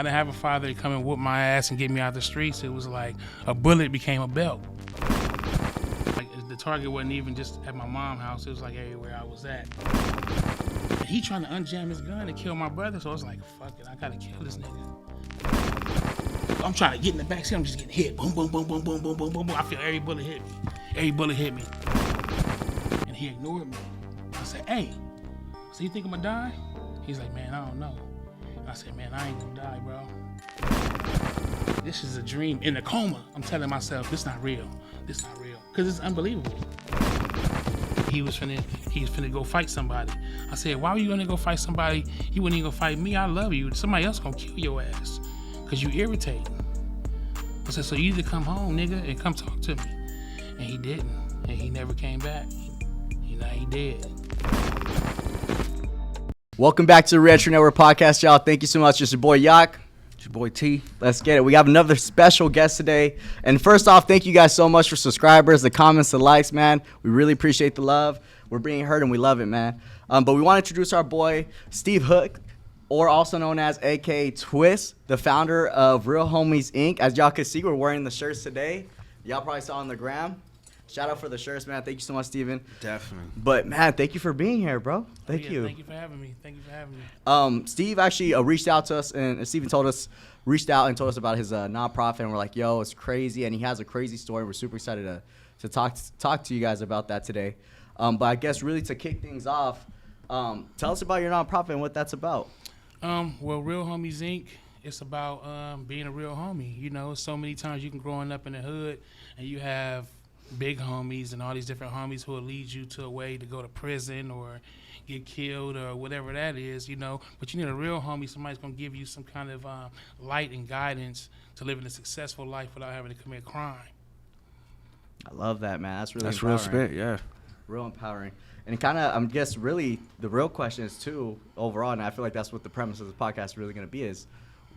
I didn't have a father to come and whoop my ass and get me out the streets. It was like a bullet became a belt. Like the target wasn't even just at my mom's house. It was like everywhere I was at. And he trying to unjam his gun and kill my brother. So I was like, fuck it, I gotta kill this nigga. I'm trying to get in the backseat. I'm just getting hit. Boom, boom, boom, boom, boom, boom, boom, boom, boom. I feel every bullet hit me. Every bullet hit me. And he ignored me. I said, hey, so you think I'm gonna die? He's like, man, I don't know. I said, man, I ain't gonna die, bro. This is a dream in a coma. I'm telling myself, this not real. This not real. Because it's unbelievable. He was finna go fight somebody. I said, why were you gonna go fight somebody? You wouldn't even go fight me. I love you. Somebody else gonna kill your ass. Because you irritating. I said, so you either come home, nigga, and come talk to me. And he didn't. And he never came back. He did. Welcome back to the Retro Network Podcast, y'all. Thank you so much. It's your boy Yak. It's your boy T. Let's get it. We have another special guest today. And first off, thank you guys so much for subscribers, the comments, the likes, man. We really appreciate the love. We're being heard and we love it, man. But we want to introduce our boy, Steve Hook, or also known as AKA Twist, the founder of Real Homies Inc. As y'all can see, we're wearing the shirts today. Y'all probably saw on the gram. Shout out for the shirts, man. Thank you so much, Steven. Definitely. But, man, thank you for being here, bro. Thank you. Thank you for having me. Steve actually reached out to us, and Steven reached out and told us about his nonprofit, and we're like, yo, it's crazy, and he has a crazy story. We're super excited to talk to you guys about that today. But I guess really to kick things off, tell us about your nonprofit and what that's about. Well, Real Homies Inc., it's about being a real homie. You know, so many times you can growing up in the hood, and you have big homies and all these different homies who will lead you to a way to go to prison or get killed or whatever that is, you know. But you need a real homie, somebody's going to give you some kind of light and guidance to living a successful life without having to commit crime. I love that, man. That's real empowering. spit, yeah. Real empowering. And kind of, I guess, really, the real question is, too, overall, and I feel like that's what the premise of the podcast is really going to be, is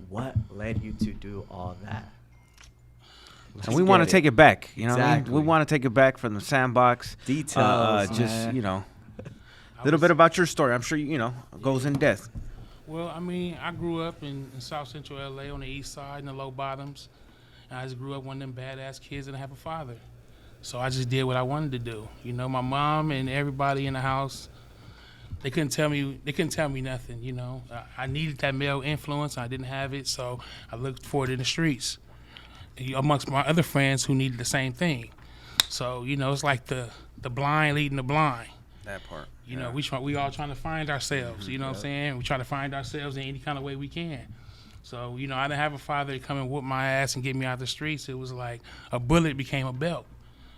what led you to do all that? And we want to take it back, you know. Exactly. We want to take it back from the sandbox. Details, just, you know, a little bit about your story. I'm sure, you know, goes in depth. Well, I mean, I grew up in South Central LA on the east side in the low bottoms. And I just grew up one of them badass kids that didn't have a father. So I just did what I wanted to do. You know, my mom and everybody in the house, they couldn't tell me nothing, you know. I needed that male influence. I didn't have it, so I looked for it in the streets amongst my other friends who needed the same thing. So, you know, it's like the blind leading the blind. That part. You know, we all trying to find ourselves, you know what I'm saying? We try to find ourselves in any kind of way we can. So, you know, I didn't have a father to come and whoop my ass and get me out the streets. It was like a bullet became a belt.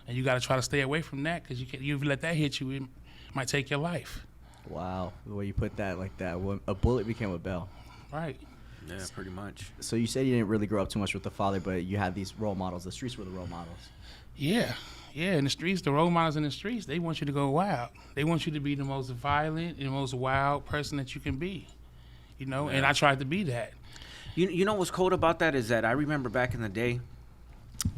And you got to try to stay away from that because you let that hit you, it might take your life. Wow, the way you put that like that. A bullet became a bell. Right. Yeah, pretty much. So you said you didn't really grow up too much with the father, but you had these role models. The streets were the role models. Yeah. Yeah, in the streets, the role models in the streets, they want you to go wild. They want you to be the most violent and the most wild person that you can be. You know, and I tried to be that. You know what's cool about that is that I remember back in the day,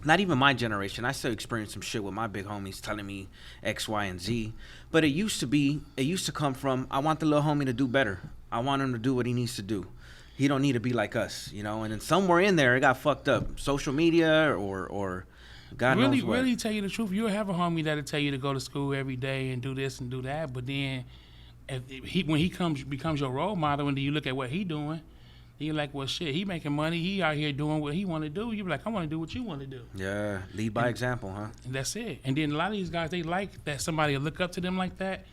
not even my generation, I still experienced some shit with my big homies telling me X, Y, and Z. But it used to come from, I want the little homie to do better. I want him to do what he needs to do. He don't need to be like us, you know. And then somewhere in there, it got fucked up. Social media or God knows what. Really, tell you the truth, you'll have a homie that'll tell you to go to school every day and do this and do that. But then when he becomes your role model and then you look at what he doing, you're like, well, shit, he making money. He out here doing what he want to do. You're like, I want to do what you want to do. Yeah, lead by example, huh? And that's it. And then a lot of these guys, they like that somebody will look up to them like that,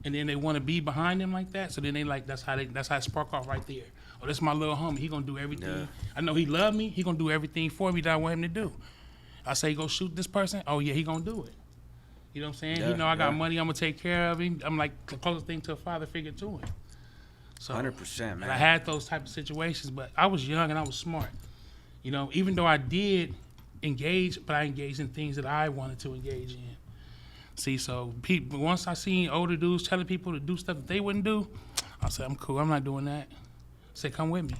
and then they want to be behind them like that. So then they like, that's how it spark off right there. Oh, that's my little homie. He gonna do everything. Yeah. I know he love me. He gonna do everything for me that I want him to do. I say go shoot this person. Oh yeah, he gonna do it. You know what I'm saying? Yeah, he know I got money. I'm gonna take care of him. I'm like the closest thing to a father figure to him. So 100%, man. I had those type of situations, but I was young and I was smart. You know, even though I did engage, but I engaged in things that I wanted to engage in. See, so people, once I seen older dudes telling people to do stuff that they wouldn't do, I said, I'm cool. I'm not doing that. I said, come with me.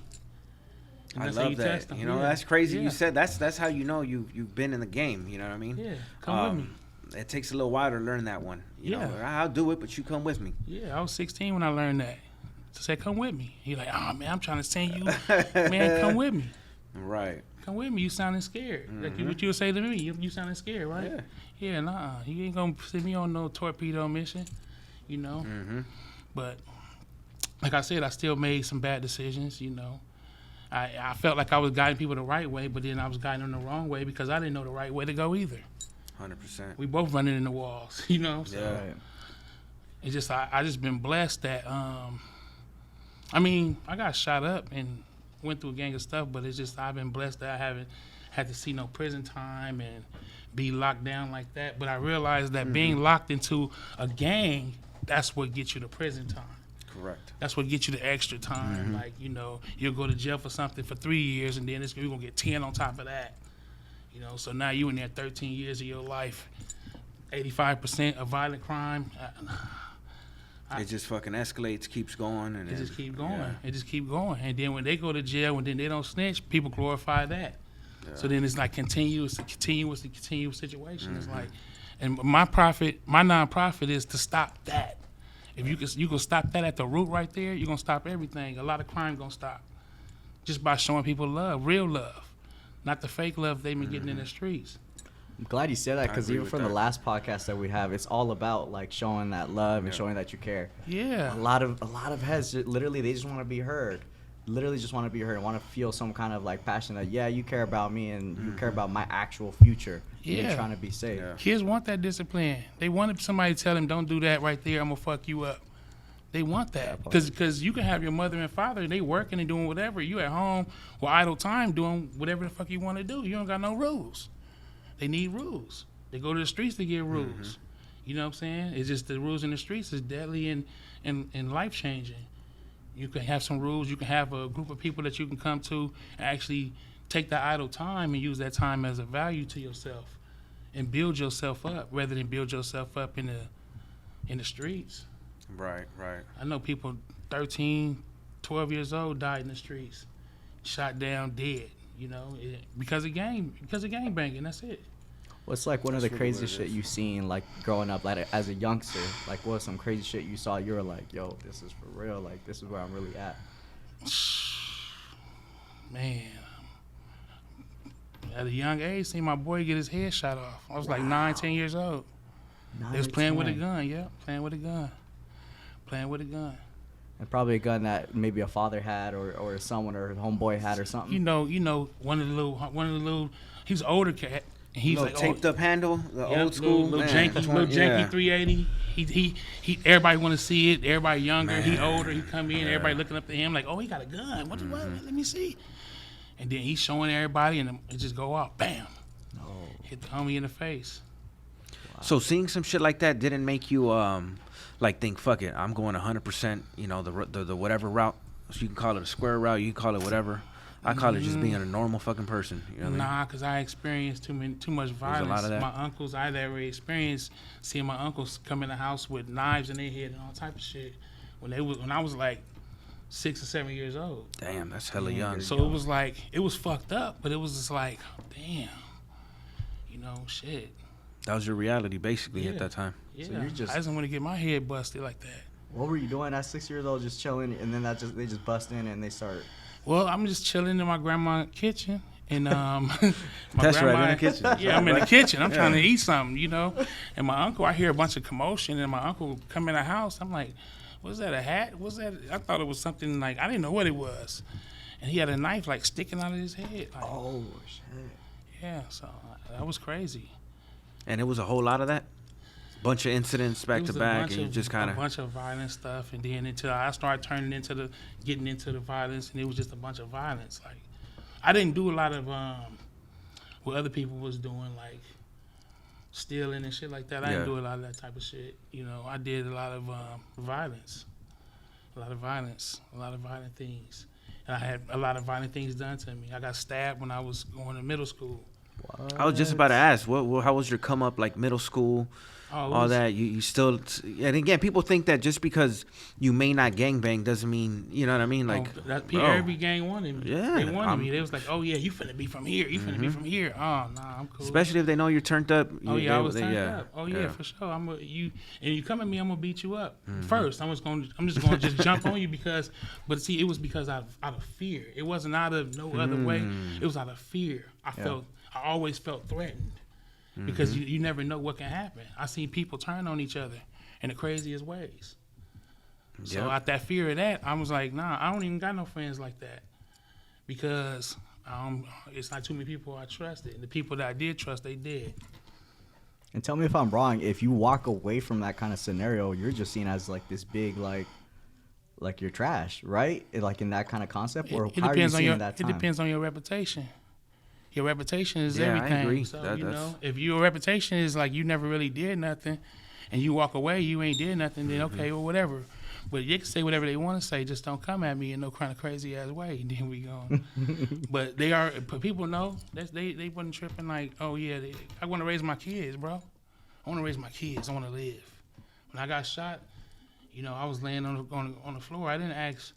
And I love that. You know, yeah. that's crazy. Yeah. You said that's how you know you've been in the game. You know what I mean? Yeah, come with me. It takes a little while to learn that one. You know, I'll do it, but you come with me. Yeah, I was 16 when I learned that. to say, come with me. He like, oh, man, I'm trying to send you. Man, come with me. Right. Come with me. You sounding scared. Like what you would say to me. You sounding scared, right? Yeah. Yeah, nah. You ain't going to send me on no torpedo mission, you know. But like I said, I still made some bad decisions, you know. I felt like I was guiding people the right way, but then I was guiding them the wrong way because I didn't know the right way to go either. 100%. We both running in the walls, you know. So Yeah. it's just I just been blessed that I mean, I got shot up and went through a gang of stuff, but it's just I've been blessed that I haven't had to see no prison time and be locked down like that. But I realized that being locked into a gang, that's what gets you to prison time. Correct. That's what gets you the extra time. Like, you know, you'll go to jail for something for 3 years, and then you're going to get 10 on top of that. You know, so now you in there 13 years of your life, 85% of violent crime. It just fucking escalates, keeps going. And It just keep going. Yeah. It just keep going. And then when they go to jail and then they don't snitch, people glorify that. So then it's like continuous situation. It's like, and my nonprofit is to stop that. If you can stop that at the root right there, you're gonna stop everything. A lot of crime gonna stop just by showing people love, real love, not the fake love they've been getting in the streets. I'm glad you said that, because agree even with from the that. last podcast that we have, it's all about like showing that love and showing that you care. Yeah. A lot of heads literally they just want to be heard. Literally just want to be heard and want to feel some kind of like passion that you care about me and you care about my actual future. And Yeah. you're trying to be safe. Yeah. Kids want that discipline. They want somebody to tell them, don't do that right there, I'm gonna fuck you up. They want that. Because you can have your mother and father, they working and doing whatever. You at home with idle time doing whatever the fuck you want to do. You don't got no rules. They need rules. They go to the streets to get rules. You know what I'm saying? It's just the rules in the streets is deadly and life-changing. You can have some rules. You can have a group of people that you can come to and actually take that idle time and use that time as a value to yourself and build yourself up rather than build yourself up in the streets. Right. I know people 13, 12 years old died in the streets, shot down, dead, you know, because of gang banging, that's it. What's like one of the That's really what craziest it shit is. you seen like growing up, like as a youngster? Like what's some crazy shit you saw? You were like, yo, this is for real. Like this is where I'm really at. Man, at a young age, seen my boy get his head shot off. I was like 9, 10 years old. They was playing with a gun, playing with a gun. And probably a gun that maybe a father had or someone or a homeboy had or something. You know, one of the little, he was an older cat. And he's Little like taped up handle, the old school. little man, janky yeah. 380. He everybody want to see it. Everybody younger. He older. He come in. Everybody looking up to him like, oh, he got a gun. What? Let me see. And then he's showing everybody, and it just go off. Bam. Hit the homie in the face. So seeing some shit like that didn't make you like think, fuck it, I'm going 100%, you know, the whatever route. So you can call it a square route, you can call it whatever. I call it just being a normal fucking person. You know what I mean? Nah, because I experienced too much violence. lot of that. My uncles, I had already experienced seeing my uncles come in the house with knives in their head and all type of shit when I was like 6 or 7 years old. Damn, that's hella young. So it was like, it was fucked up, but it was just like, damn, you know, shit. That was your reality basically Yeah. at that time. Yeah, So you're just- I just want to get my head busted like that. What were you doing at 6 years old, just chilling, and then they just bust in and they start? Well, I'm just chilling in my grandma's kitchen, and my That's right, grandma, in the kitchen. Yeah, I'm in the kitchen. I'm trying to eat something, you know. And my uncle, I hear a bunch of commotion, and my uncle come in the house. I'm like, "Was that a hat? Was that?" I thought it was something like I didn't know what it was, and he had a knife like sticking out of his head. Like, Oh shit! yeah, so that was crazy. And it was a whole lot of that. Bunch of incidents back It to was a back, bunch and you of- just kind a of. bunch of violent stuff, and then until I started getting into the violence, and it was just a bunch of violence. Like I didn't do a lot of what other people was doing, like stealing and shit like that. I didn't Yeah. do a lot of that type of shit. You know, I did a lot of violence, a lot of violent things, and I had a lot of violent things done to me. I got stabbed when I was going to middle school. I was just about to ask, how was your come up, like middle school, all that? You still, and again, people think that just because you may not gangbang doesn't mean, you know what I mean? Like, every gang wanted me. Yeah, They wanted me. They was like, oh yeah, you finna be from here. You finna be from here. Oh nah, I'm cool. Especially if they know you're turned up. I was turned up. Oh yeah, for sure. You come at me, I'm gonna beat you up first. I'm just gonna just jump on you but see, it was because out of fear. It wasn't out of no other way. It was out of fear. I always felt threatened because you never know what can happen. I seen people turn on each other in the craziest ways. So out that fear of that, I was like, nah, I don't even got no friends like that because it's not too many people I trusted. And the people that I did trust, they did. And tell me if I'm wrong. If you walk away from that kind of scenario, you're just seen as like this big like you're trash, right? Like in that kind of concept, or how are you seen in that time? It depends on your reputation. Your reputation is everything. I agree. So if your reputation is like you never really did nothing, and you walk away, you ain't did nothing, then okay, well whatever. But they can say whatever they want to say, just don't come at me in no kind of crazy ass way. And then we go. But people know they wasn't tripping like, oh yeah, I want to raise my kids, bro. I want to raise my kids. I want to live. When I got shot, I was laying on the floor. I didn't ask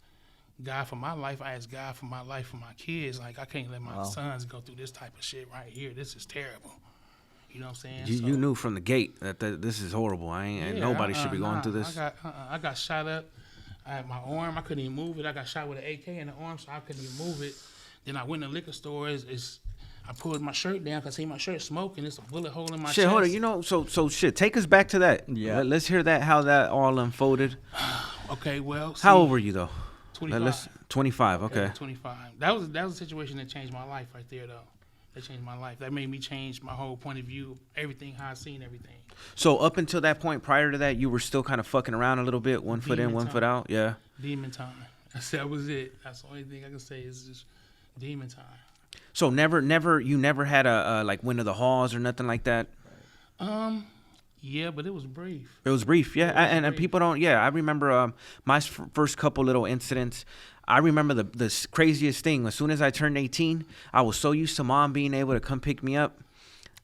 God for my life. I asked God for my life for my kids. Like, I can't let my sons go through this type of shit right here. This is terrible. You know what I'm saying? You knew from the gate that this is horrible. Nobody should be going through this. I got shot up. I had my arm. I couldn't even move it. I got shot with an AK in the arm, so I couldn't even move it. Then I went in the liquor store. I pulled my shirt down because I see my shirt smoking. It's a bullet hole in my chest. Shit, hold on. So shit. Take us back to that. Yeah. Let's hear that. How that all unfolded. Okay. Well. How old were you though? 25. 25. Okay. Yeah, 25. That was a situation that changed my life right there though. That changed my life. That made me change my whole point of view, everything, how I seen everything. So up until that point, prior to that, you were still kind of fucking around a little bit, one foot in, one foot out. Yeah. Demon time. That was it. That's the only thing I can say is just demon time. So you never had a like went to the halls or nothing like that. Yeah, but it was brief. It was brief, yeah. And people don't. Yeah, I remember my first couple little incidents. I remember the craziest thing. As soon as I turned 18, I was so used to mom being able to come pick me up.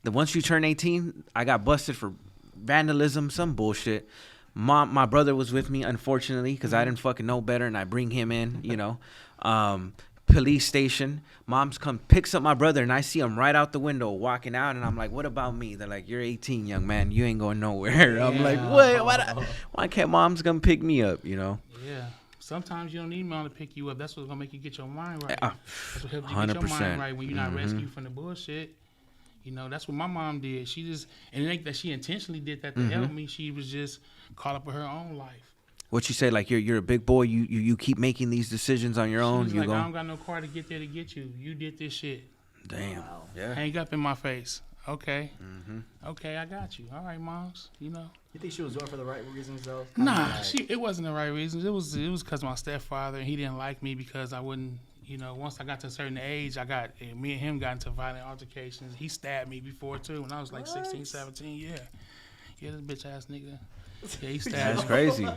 That once you turn 18, I got busted for vandalism, some bullshit. My brother was with me, unfortunately, because I didn't fucking know better, and I bring him in, police station. Mom's picks up my brother, and I see him right out the window walking out, and I'm like, what about me? They're like, you're 18, young man. You ain't going nowhere. Yeah. I'm like, what? Why can't mom's come pick me up, Yeah. Sometimes you don't need mom to pick you up. That's what's going to make you get your mind right. That's what helps you get your mind right when you're not rescued from the bullshit. That's what my mom did. She just, and it ain't that she intentionally did that to help me. She was just caught up with her own life. What she say? Like you're a big boy. You keep making these decisions on your own. I don't got no car to get there to get you. You did this shit. Damn. Wow. Yeah. Hang up in my face. Okay. Okay, I got you. All right, moms. You think she was doing it for the right reasons though? Nah, it wasn't the right reasons. It was because my stepfather, he didn't like me because I wouldn't. Once I got to a certain age, me and him got into violent altercations. He stabbed me before too when I was like 16, 17. Yeah, this bitch ass nigga. Yeah, he stabbed me. That's crazy.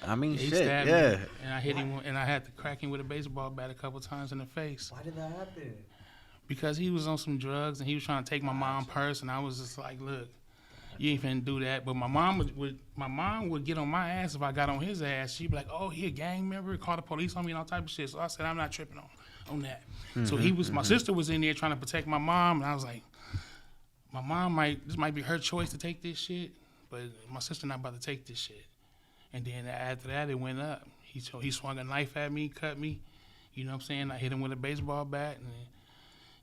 I mean, he shit. Stabbed yeah. Me, and I hit him, and I had to crack him with a baseball bat a couple times in the face. Why did that happen? Because he was on some drugs and he was trying to take my mom's purse, and I was just like, look, you ain't finna do that. But my mom would get on my ass if I got on his ass. She'd be like, oh, he a gang member, call the police on me and all type of shit. So I said, I'm not tripping on that. So my sister was in there trying to protect my mom, and I was like, my mom this might be her choice to take this shit, but my sister not about to take this shit. And then after that, it went up. He swung a knife at me, cut me. You know what I'm saying? I hit him with a baseball bat, and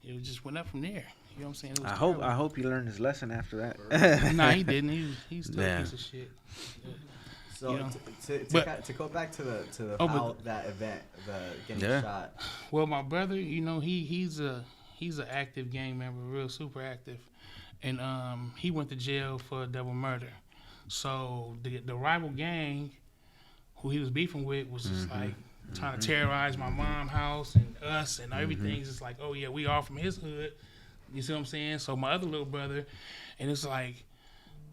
it just went up from there. You know what I'm saying? It was I hope he learned his lesson after that. Nah, he didn't. He's still a piece of shit. So to go back to that event, the getting shot. Well, my brother, he's a active gang member, real super active, and he went to jail for double murder. So the rival gang, who he was beefing with, was just like trying to terrorize my mom's house and us and everything's just like, oh yeah, we all from his hood. You see what I'm saying? So my other little brother, and it's like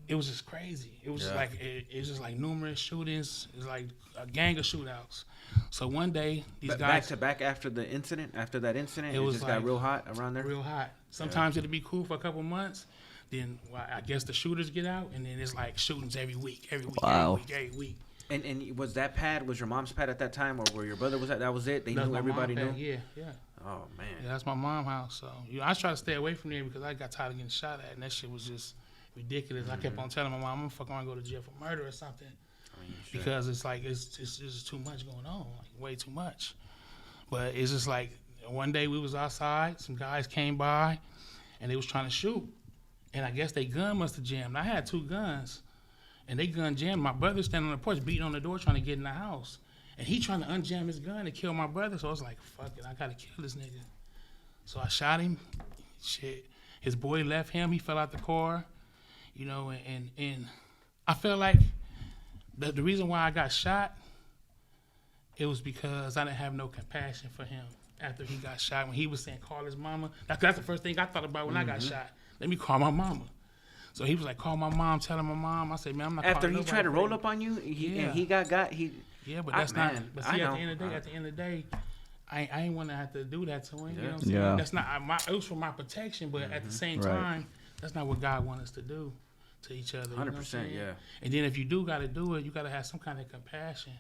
it was just crazy. It was just Yeah. like it was just like numerous shootings. It was like a gang of shootouts. So one day these Back guys to back after that incident, It it was just got like real hot around there. real hot. Sometimes it'd be cool for a couple months. Then I guess the shooters get out, and then it's like shootings every week, Wow. every week. And was that pad, was your mom's pad at that time, or where your brother was at? That was it? They That's knew my everybody mom knew? pad. Yeah. Oh, man. Yeah, that's my mom's house. So I try to stay away from there because I got tired of getting shot at, and that shit was just ridiculous. I kept on telling my mom, I'm fucking want to go to jail for murder or something, I mean, shit. because it's like it's just too much going on, like way too much. But it's just like one day we was outside, some guys came by, and they was trying to shoot, and I guess they gun must have jammed. I had 2 guns, and they gun jammed. My brother standing on the porch beating on the door trying to get in the house. And he trying to unjam his gun to kill my brother. So I was like, fuck it, I gotta kill this nigga. So I shot him. Shit. His boy left him. He fell out the car. You know, and I felt like the reason why I got shot, it was because I didn't have no compassion for him after he got shot. When he was saying, call his mama. That's the first thing I thought about when I got shot. Let me call my mama. So he was like, call my mom, tell my mom. I said, man, I'm not After calling he tried to nobody. roll up on you, Yeah. and he got he. Yeah, but that's not. Man, But I see, at know. the end of the day, I ain't want to have to do that to him. You know Yeah. what I'm saying? Yeah. That's not. It was for my protection, but at the same Right. time, that's not what God wants us to do to each other. You know what I'm 100%, saying? yeah. And then if you do got to do it, you got to have some kind of compassion.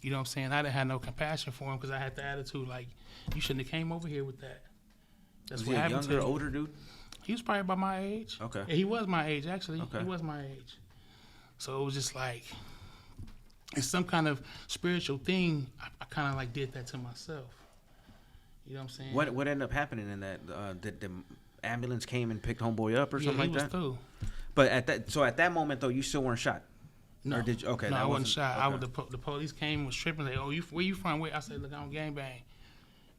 You know what I'm saying? I didn't have no compassion for him because I had the attitude like, you shouldn't have came over here with that. That's Was what he a happened younger, to me. older dude? He was probably about my age. Okay. Yeah, he was my age, actually. Okay. He was my age. So it was just like, it's some kind of spiritual thing. I kind of like did that to myself. You know what I'm saying? What ended up happening in that? Did the ambulance came and picked homeboy up or Yeah, something he like was that? through. But at that moment though, you still weren't shot. No, Or did you? Okay, no, that I wasn't shot. okay. I was the police came and was tripping. Like, oh, where you from? Where? I said, look, I don't gangbang.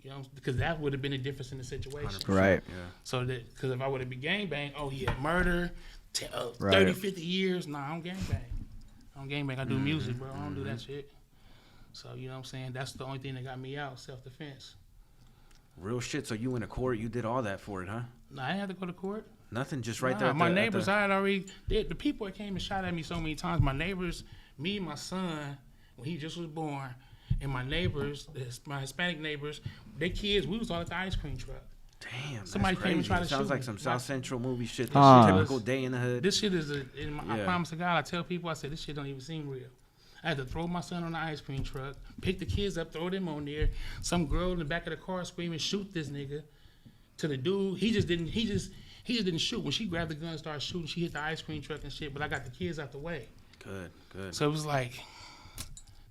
You know, because that would have been a difference in the situation. 100%, Right. Yeah. So that, because if I would have been gangbang, oh, he had murder, 30, Right. 50 years. Nah, I don't gangbang. I don't gangbang. I do music, bro. I don't do that shit. So, you know what I'm saying? That's the only thing that got me out, self-defense. Real shit. So you went to court. You did all that for it, huh? Nah, I didn't have to go to court. Nothing. Just right Nah, there. At my the, neighbors, At I had already, the people that came and shot at me so many times, my neighbors, me and my son, when he just was born, and my neighbors, my Hispanic neighbors, their kids, we was all at the ice cream truck. Damn. Somebody that's came and crazy. tried to Sounds shoot like me. some South Central movie shit. Huh. Typical day in the hood. This shit is, I Yeah. promise to God, I tell people, I said, this shit don't even seem real. I had to throw my son on the ice cream truck, pick the kids up, throw them on there. Some girl in the back of the car screaming, shoot this nigga. To the dude, he just didn't shoot. When she grabbed the gun and started shooting, she hit the ice cream truck and shit, but I got the kids out the way. Good. So it was like,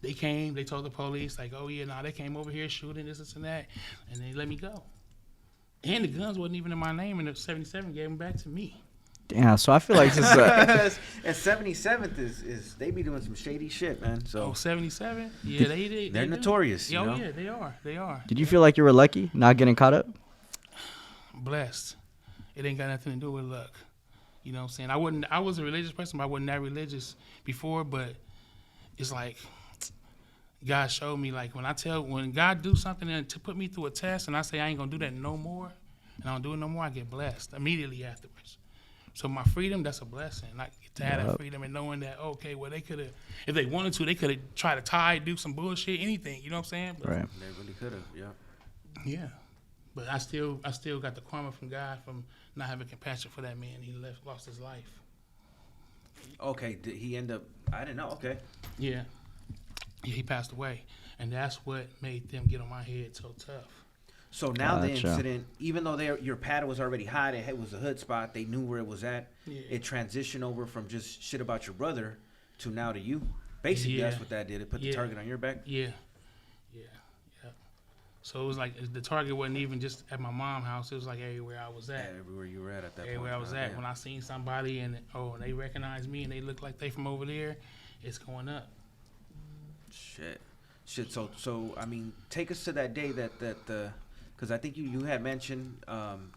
they came, they told the police, like, oh yeah, nah, they came over here shooting this and that, and they let me go. And the guns wasn't even in my name, and the 77 gave them back to me. Damn. So I feel like this is And 77th is they be doing some shady shit, man. So Oh, 77? Yeah, they they're do. notorious, you Oh know? yeah, they are. Did you feel like you were lucky not getting caught up? Blessed. It ain't got nothing to do with luck. You know what I'm saying? I was a religious person, but I wasn't that religious before, but it's like God showed me, like, when God do something and to put me through a test and I say I ain't gonna do that no more, and I don't do it no more, I get blessed immediately afterwards. So my freedom, that's a blessing. Like, to have that freedom and knowing that, okay, well, they could have, if they wanted to, they could have tried to tie, do some bullshit, anything, you know what I'm saying? But, Right. They really could have, yeah. yeah. But I still got the karma from God from not having compassion for that man. He lost his life. Okay, did he end up? I didn't know. Okay. Yeah, he passed away, and that's what made them get on my head so tough. So now the Gotcha. incident, even though your pad was already hot, it was a hood spot. They knew where it was at. Yeah. It transitioned over from just shit about your brother to now to you. Basically, Yeah. that's what that did. It put the Yeah. target on your back. Yeah. So it was like the target wasn't even just at my mom's house. It was like everywhere I was at. Everywhere you were at that point. Everywhere I was Oh, at. damn. When I seen somebody and they recognize me and they look like they from over there, it's going up. Shit. So I mean, take us to that day that because I think you had mentioned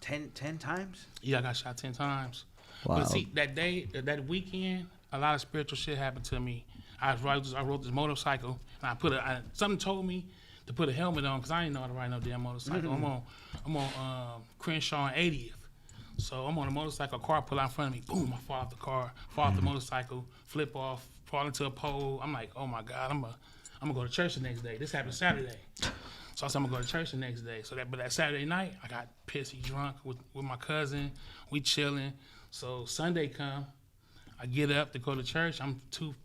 10 times. Yeah, I got shot 10 times. Wow. But see, that day, that weekend, a lot of spiritual shit happened to me. I rode this motorcycle, and something told me to put a helmet on because I didn't know how to ride no damn motorcycle. I'm on Crenshaw and 80th. So I'm on a motorcycle, car pull out in front of me, boom, I fall off the car, fall off the motorcycle, flip off, fall into a pole. I'm like, oh my God, I'm gonna go to church the next day. This happened Saturday. So I said I'm gonna go to church the next day. But that Saturday night, I got pissy drunk with my cousin. We chilling. So Sunday come, I get up to go to church. I'm too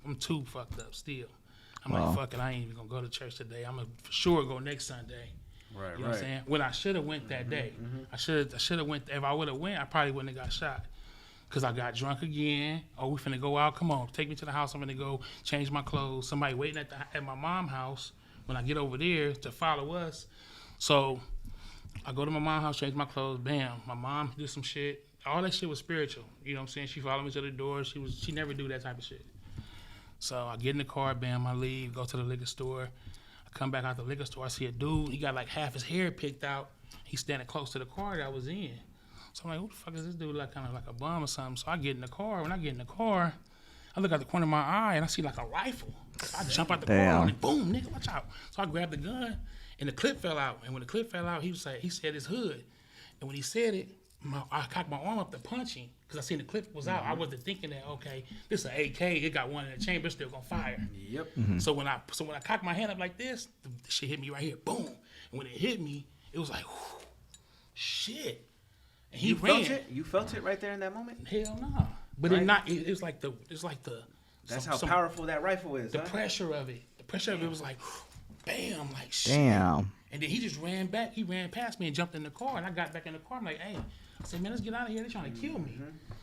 fucked up still. I'm like, fuck it, I ain't even gonna go to church today. I'm gonna for sure go next Sunday. Right, you know what I'm saying? When I should have went that day. I should have went. If I would have went, I probably wouldn't have got shot. Cause I got drunk again. Oh, we finna go out. Come on, take me to the house. I'm gonna go change my clothes. Somebody waiting at my mom's house when I get over there to follow us. So I go to my mom's house, change my clothes. Bam, my mom do some shit. All that shit was spiritual. You know what I'm saying? She followed me to the door. She never do that type of shit. So I get in the car. Bam, I leave. Go to the liquor store. I come back out the liquor store. I see a dude. He got like half his hair picked out. He's standing close to the car that I was in. So I'm like, who the fuck is this dude? Like kind of like a bum or something. So I get in the car. When I get in the car, I look out the corner of my eye and I see like a rifle. So I jump out the car and like, boom, nigga, watch out. So I grabbed the gun and the clip fell out. And when the clip fell out, he said his hood. And when he said it, I cocked my arm up to punch him because I seen the clip was out. I wasn't thinking that, okay, this is an AK. It got one in the chamber, still gonna fire. Yep. So when I cocked my hand up like this, the shit hit me right here. Boom. And when it hit me, it was like, whew, shit. And he ran. Felt it? You felt it right there in that moment? Hell no. But right. It's like the. That's how powerful that rifle is. The pressure of it. The pressure of it was like, bam, like shit. Damn. And then he just ran back. He ran past me and jumped in the car. And I got back in the car. I'm like, hey. I said, man, let's get out of here. They're trying to kill me.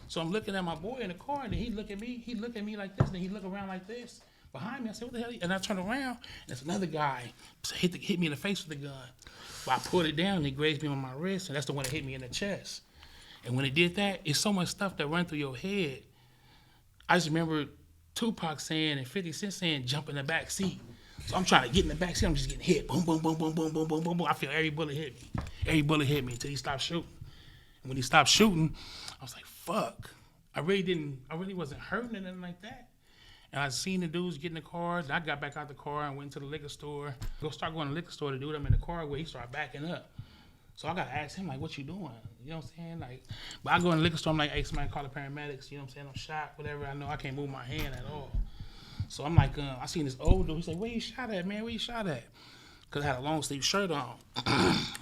So I'm looking at my boy in the car, and then he look at me. He look at me like this, and then he look around like this behind me. I said, what the hell? And I turn around, and there's another guy hit me in the face with the gun. But I pulled it down, and he grazed me on my wrist, and that's the one that hit me in the chest. And when it did that, it's so much stuff that run through your head. I just remember Tupac saying and 50 Cent saying, jump in the back seat. So I'm trying to get in the back seat. I'm just getting hit. Boom, boom, boom, boom, boom, boom, boom, boom, boom. I feel every bullet hit me. Every bullet hit me until he stopped shooting. And when he stopped shooting, I was like, fuck. I really wasn't hurting or nothing like that. And I seen the dudes get in the car. I got back out the car and went to the liquor store. Start going to the liquor store. The dude I'm in the car with, he started backing up. So I got to ask him, like, what you doing? You know what I'm saying? Like, but I go in the liquor store, I'm like, hey, somebody call the paramedics. You know what I'm saying? I'm shot, whatever. I know I can't move my hand at all. So I'm like, I seen this old dude. He's like, where you shot at, man? Where you shot at? Because I had a long sleeve shirt on.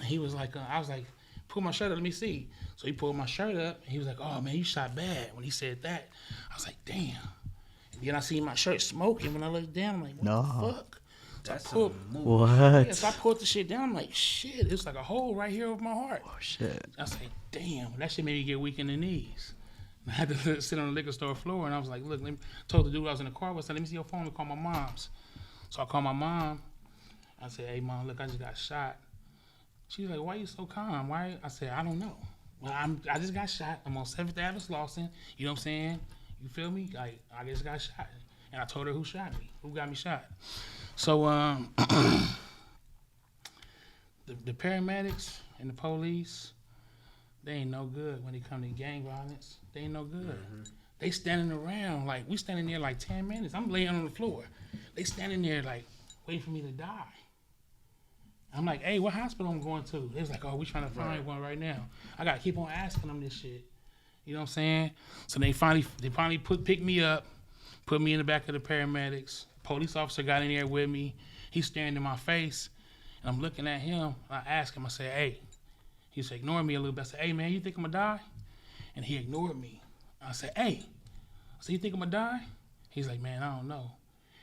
He was like, I was like, pull my shirt up, let me see. So he pulled my shirt up, and he was like, oh, man, you shot bad. When he said that, I was like, damn. And then I seen my shirt smoking. When I looked down, I'm like, what the fuck? So That's what? Yeah, so I pulled the shit down. I'm like, shit, it's like a hole right here over my heart. Oh, shit. I was like, damn, that shit made me get weak in the knees. And I had to sit on the liquor store floor, and I was like, look, told the dude I was in the car with, let me see your phone and call my mom's. So I called my mom. I said, hey, mom, look, I just got shot. She was like, why you so calm? Why? I said, I don't know. Well, I just got shot. I'm on 7th Avenue, Slauson. You know what I'm saying? You feel me? Like, I just got shot. And I told her who shot me, who got me shot. So the paramedics and the police, they ain't no good when it come to gang violence. They ain't no good. Mm-hmm. They standing around, like, we standing there like 10 minutes. I'm laying on the floor. They standing there like, waiting for me to die. I'm like, hey, what hospital I'm going to? They was like, oh, we trying to find one right now. I got to keep on asking them this shit. You know what I'm saying? So they finally picked me up, put me in the back of the paramedics. Police officer got in there with me. He's staring in my face, and I'm looking at him. I ask him, I say, hey. He said, ignore me a little bit. I said, hey, man, you think I'm going to die? And he ignored me. I said, hey. I said, you think I'm going to die? He's like, man, I don't know.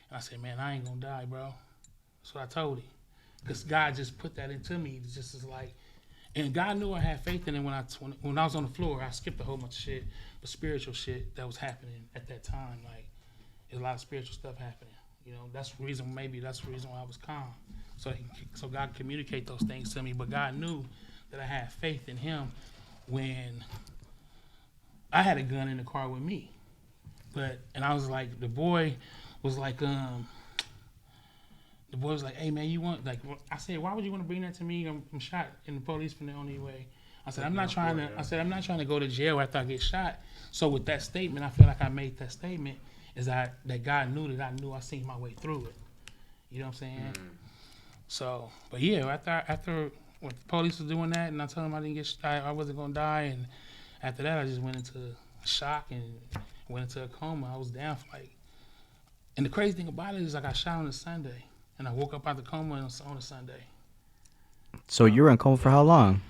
And I said, man, I ain't going to die, bro. That's what I told him. Because God just put that into me. It's just as like, and God knew I had faith in it when I was on the floor. I skipped a whole bunch of shit, but spiritual shit that was happening at that time. Like, there's a lot of spiritual stuff happening. You know, that's the reason why I was calm. So God could communicate those things to me. But God knew that I had faith in Him when I had a gun in the car with me. And I was like, the boy was like, hey man, you want, like, I said, why would you want to bring that to me? I'm shot in the police from the only way. I said, I'm not trying to go to jail after I get shot. So with that statement, I feel like I made that statement is that God knew that I knew I seen my way through it. You know what I'm saying? So, but yeah, after when the police was doing that and I told them I didn't get shot, I wasn't gonna die, and after that, I just went into shock and went into a coma. I was down for like, and the crazy thing about it is I got shot on a Sunday, and I woke up out the coma on a Sunday. So you were in coma for how long?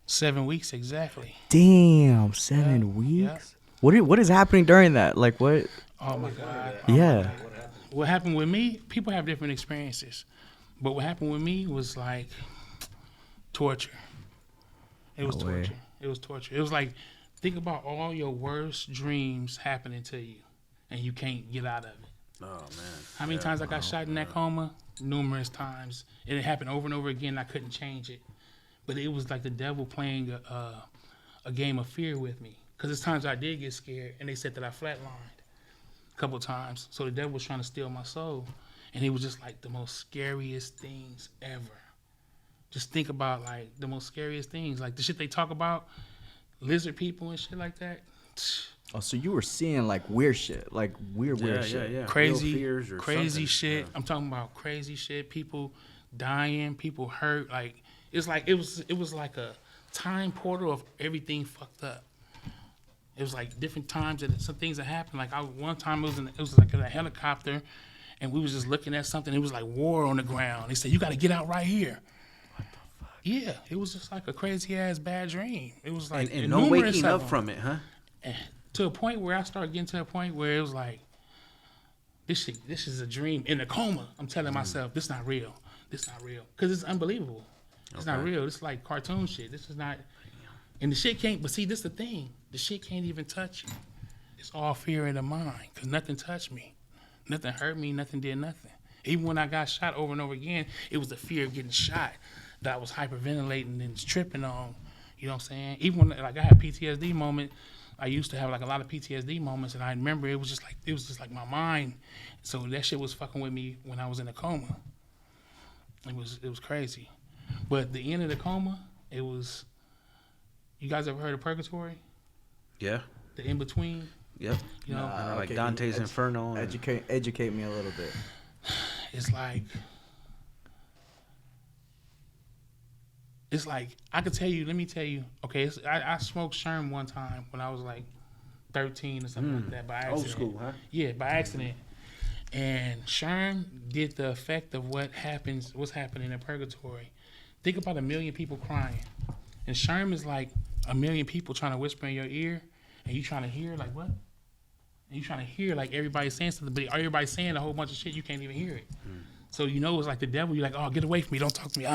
7 weeks exactly. Damn, 7 weeks. What is happening during that? Like what? Oh my God. Yeah. What happened with me? People have different experiences, but what happened with me was like torture. It was torture. It was torture. It was like, think about all your worst dreams happening to you, and you can't get out of it. Oh man. How many times I got shot in that coma? Numerous times. It happened over and over again. I couldn't change it, but it was like the devil playing a game of fear with me. Because there's times I did get scared, and they said that I flatlined a couple times. So the devil was trying to steal my soul, and it was just like the most scariest things ever. Just think about like the most scariest things, like the shit they talk about, lizard people and shit like that. Oh, so you were seeing like weird shit, like weird shit. Yeah. Crazy, Real fears or crazy something. shit. Yeah. I'm talking about crazy shit. People dying, people hurt. Like it's like it was like a time portal of everything fucked up. It was like different times that some things that happened. Like one time it was like in a helicopter, and we was just looking at something. It was like war on the ground. They said you got to get out right here. What the fuck? Yeah, it was just like a crazy ass bad dream. It was like And no waking up from it, huh? And to a point where I started getting to a point where it was like, this is a dream in a coma. I'm telling myself, this not real. This not real. Because it's unbelievable. It's not real. It's like cartoon shit. This is not, and the shit can't, but see, this is the thing. The shit can't even touch you. It's all fear in the mind, because nothing touched me. Nothing hurt me. Nothing did nothing. Even when I got shot over and over again, it was the fear of getting shot that I was hyperventilating and tripping on. You know what I'm saying? Even when like I had PTSD moment, I used to have like a lot of PTSD moments, and I remember it was just like my mind. So that shit was fucking with me when I was in a coma. It was crazy. But the end of the coma, it was. You guys ever heard of purgatory? Yeah. The in between. Yep. You know, Like Dante's Inferno. Educate me a little bit. it's like I could tell you. Let me tell you. Okay, I smoked Sherm one time when I was like 13 or something like that by accident. Old school, huh? Yeah, by accident. And Sherm did the effect of what's happening in purgatory. Think about 1 million people crying, and Sherm is like 1 million people trying to whisper in your ear, and you trying to hear like what? And you trying to hear like everybody saying something, but everybody's saying a whole bunch of shit you can't even hear it. So you know it's like the devil. You're like, oh, get away from me! Don't talk to me!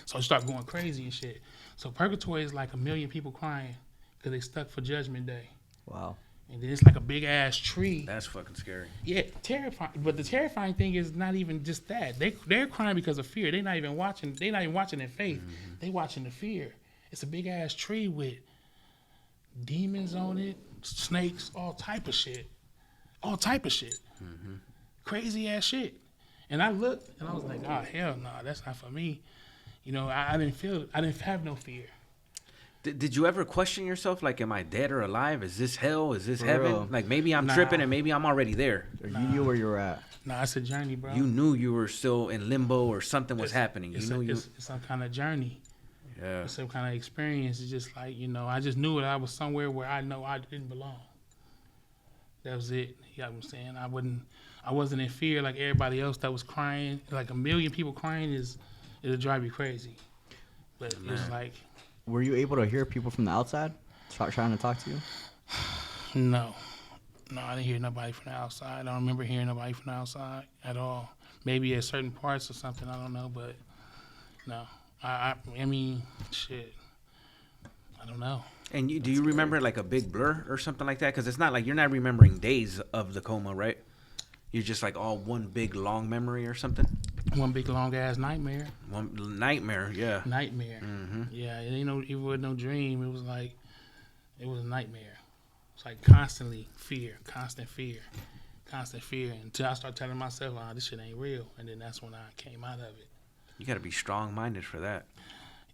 So you start going crazy and shit. So purgatory is like 1 million people crying because they stuck for Judgment Day. Wow. And then it's like a big ass tree. That's fucking scary. Yeah, terrifying. But the terrifying thing is not even just that. They're crying because of fear. They're not even watching. They're not even watching in faith. They watching the fear. It's a big ass tree with demons on it, snakes, all type of shit. Crazy ass shit. And I looked and I was like, oh hell no, that's not for me. You know, I didn't have no fear. Did you ever question yourself? Like, am I dead or alive? Is this hell? Is this For heaven? real. Like, maybe I'm tripping and maybe I'm already there. Or you knew where you were at. Nah, it's a journey, bro. You knew you were still in limbo or something was happening. It's some kind of journey. Yeah. It's some kind of experience. It's just like, you know, I just knew that I was somewhere where I know I didn't belong. That was it. You know what I'm saying? I wasn't in fear like everybody else that was crying. Like 1 million people crying it'll drive you crazy. But it was like. Were you able to hear people from the outside trying to talk to you? No, I didn't hear nobody from the outside. I don't remember hearing nobody from the outside at all. Maybe at certain parts or something, I don't know, but no. I mean, shit. I don't know. And do you remember like a big blur or something like that? Because it's not like you're not remembering days of the coma, right? You're just like all one big long memory or something? One big long ass nightmare. One nightmare, yeah. Nightmare. Mm-hmm. Yeah, it wasn't no dream. It was a nightmare. It's like constant fear. Until I start telling myself, this shit ain't real. And then that's when I came out of it. You got to be strong-minded for that.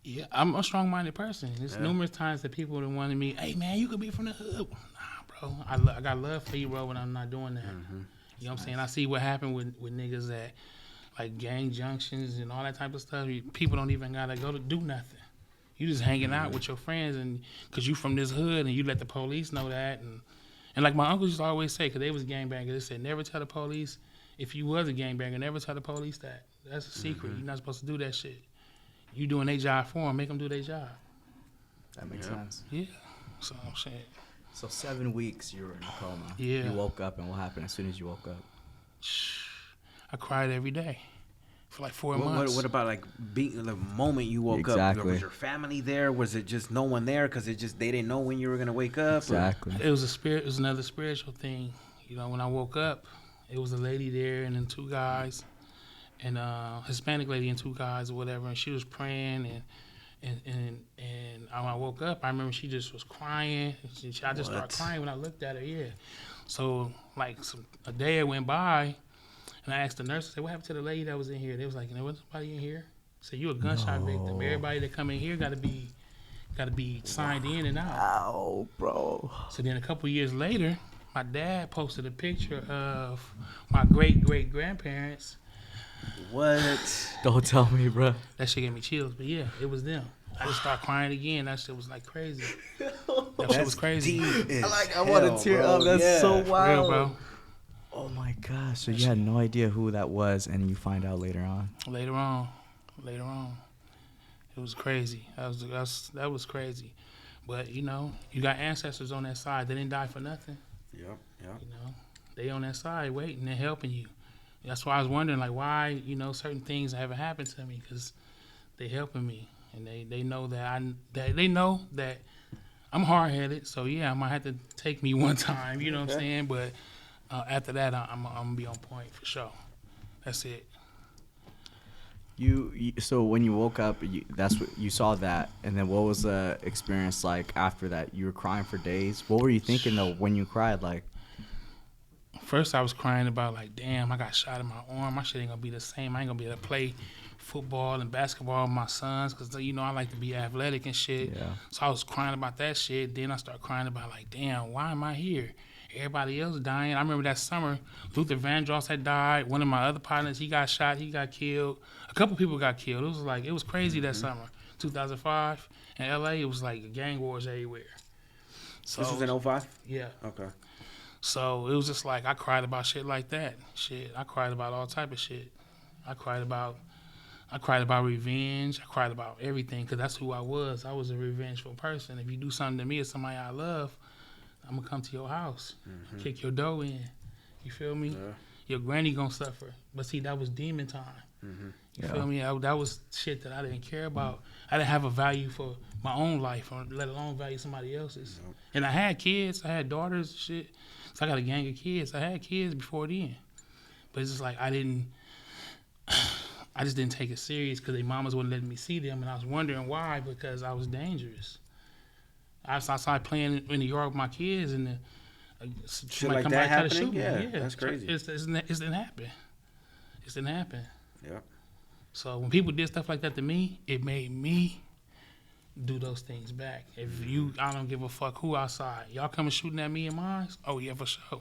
Yeah, I'm a strong-minded person. There's numerous times that people have wanted me, hey, man, you could be from the hood. Nah, bro. I got love for you, bro, when I'm not doing that. Mm-hmm. You know what I'm saying? I see what happened with niggas that, like gang junctions and all that type of stuff. People don't even got to go to do nothing. You just hanging out with your friends, and because you from this hood, and you let the police know that, and like my uncles used to always say, because they was gangbangers, they said never tell the police if you was a gangbanger, never tell the police that. That's a secret. You're not supposed to do that shit. You doing their job for them, make them do their job. That makes sense. Yeah. So I'm saying. So 7 weeks you were in a coma. Yeah. You woke up, and what happened as soon as you woke up? I cried every day for like 4 months. What about like being the moment you woke up? Exactly. Was your family there? Was it just no one there because they didn't know when you were gonna wake up? Exactly. It was a spirit. It was another spiritual thing. You know, when I woke up, it was a lady there and then 2 guys, and Hispanic lady and 2 guys or whatever, and she was praying and when I woke up, I remember she just was crying. I just started crying when I looked at her. Yeah. So like a day went by. And I asked the nurse, I said, what happened to the lady that was in here? They was like, there wasn't nobody in here. I said, you a gunshot victim. Everybody that come in here got to be signed in and out. Ow, bro. So then a couple years later, my dad posted a picture of my great-great-grandparents. What? Don't tell me, bro. That shit gave me chills. But yeah, it was them. I just started crying again. That shit was like crazy. That shit was crazy. I want to tear up. That's so wild. Real, bro. Oh my gosh! So you had no idea who that was, and you find out later on. Later on, it was crazy. That was crazy. But you know, you got ancestors on that side. They didn't die for nothing. Yep. You know, they on that side waiting and helping you. That's why I was wondering, like, why certain things haven't happened to me, because they helping me, and they know that they know that I'm hard headed. So yeah, I might have to take me one time. You know what I'm saying? But after that, I'm gonna be on point for sure. That's it. You so when you woke up, that's what you saw that, and then what was the experience like after that? You were crying for days. What were you thinking though when you cried? Like, first I was crying about like, damn, I got shot in my arm. My shit ain't gonna be the same. I ain't gonna be able to play football and basketball with my sons, because I like to be athletic and shit. Yeah. So I was crying about that shit. Then I started crying about like, damn, why am I here? Everybody else dying. I remember that summer, Luther Vandross had died. One of my other partners, he got shot. He got killed. A couple people got killed. It was crazy that summer, 2005 in LA. It was like gang wars everywhere. So This was in 05? Yeah. Okay. So it was just like I cried about shit like that. I cried about all type of shit. I cried about revenge. I cried about everything, because that's who I was. I was a revengeful person. If you do something to me or somebody I love, I'm gonna come to your house, kick your door in. You feel me? Yeah. Your granny gonna suffer. But see, that was demon time. You feel me? That was shit that I didn't care about. I didn't have a value for my own life, or let alone value somebody else's. Nope. And I had kids. I had daughters and shit. So I got a gang of kids. I had kids before then. But it's just like I just didn't take it serious, because their mamas wouldn't let me see them. And I was wondering why, because I was dangerous. I started playing in the yard with my kids, and shit like that happening? Yeah, that's crazy. It didn't happen. It didn't happen. Yeah. So when people did stuff like that to me, it made me do those things back. I don't give a fuck who outside. Y'all coming shooting at me and mine? Oh yeah, for sure.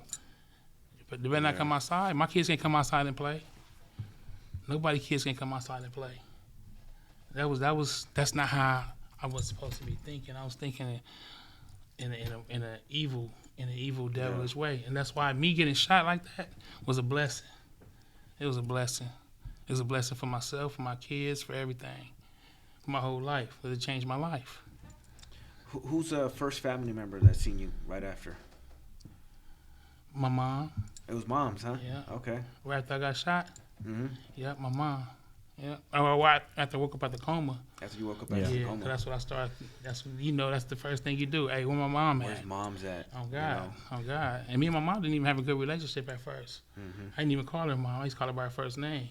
But they better not come outside. My kids can't come outside and play. Nobody kids can come outside and play. That's not how I was supposed to be thinking. I was thinking in an evil, devilish way, and that's why me getting shot like that was a blessing. It was a blessing. It was a blessing for myself, for my kids, for everything, for my whole life. It changed my life. Who's the first family member that seen you right after? My mom. It was mom's, huh? Yeah. Okay. Right after I got shot. Mm-hmm. Yeah, my mom. Yeah. After I woke up out the coma. After you woke up out the coma. Yeah, that's what I started. That's the first thing you do. Hey, where my mom at? Where's mom's at? Oh God, oh God. And me and my mom didn't even have a good relationship at first. I didn't even call her mom. I used to call her by her first name.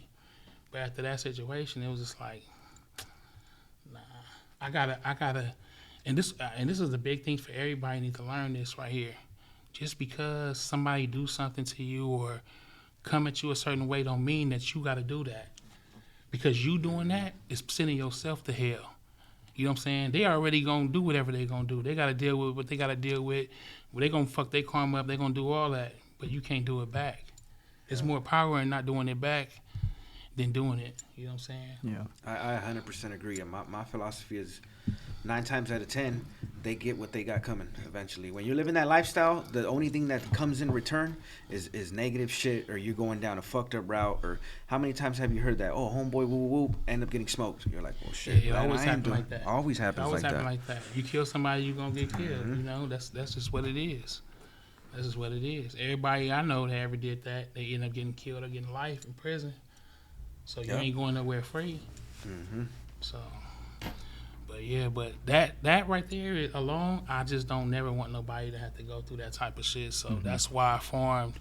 But after that situation, it was just like, nah. I gotta. And this is the big thing for everybody. Need to learn this right here. Just because somebody do something to you or come at you a certain way don't mean that you got to do that. Because you doing that is sending yourself to hell. You know what I'm saying? They already going to do whatever they going to do. They got to deal with what they got to deal with. Well, they going to fuck their karma up. They going to do all that. But you can't do it back. There's more power in not doing it back than doing it. You know what I'm saying? Yeah. I 100% agree. My philosophy is 9 times out of 10, they get what they got coming eventually. When you're living that lifestyle, the only thing that comes in return is negative shit, or you're going down a fucked up route. Or how many times have you heard that? Oh, homeboy, whoop whoop, end up getting smoked. You're like, well, shit. It always happens like that. Always happens like that. like that. You kill somebody, you're gonna get killed. You know, that's just what it is. That's just what it is. Everybody I know that ever did that, they end up getting killed or getting life in prison. So you ain't going nowhere free. So, but yeah, but that right there alone, I just don't never want nobody to have to go through that type of shit. So that's why I formed,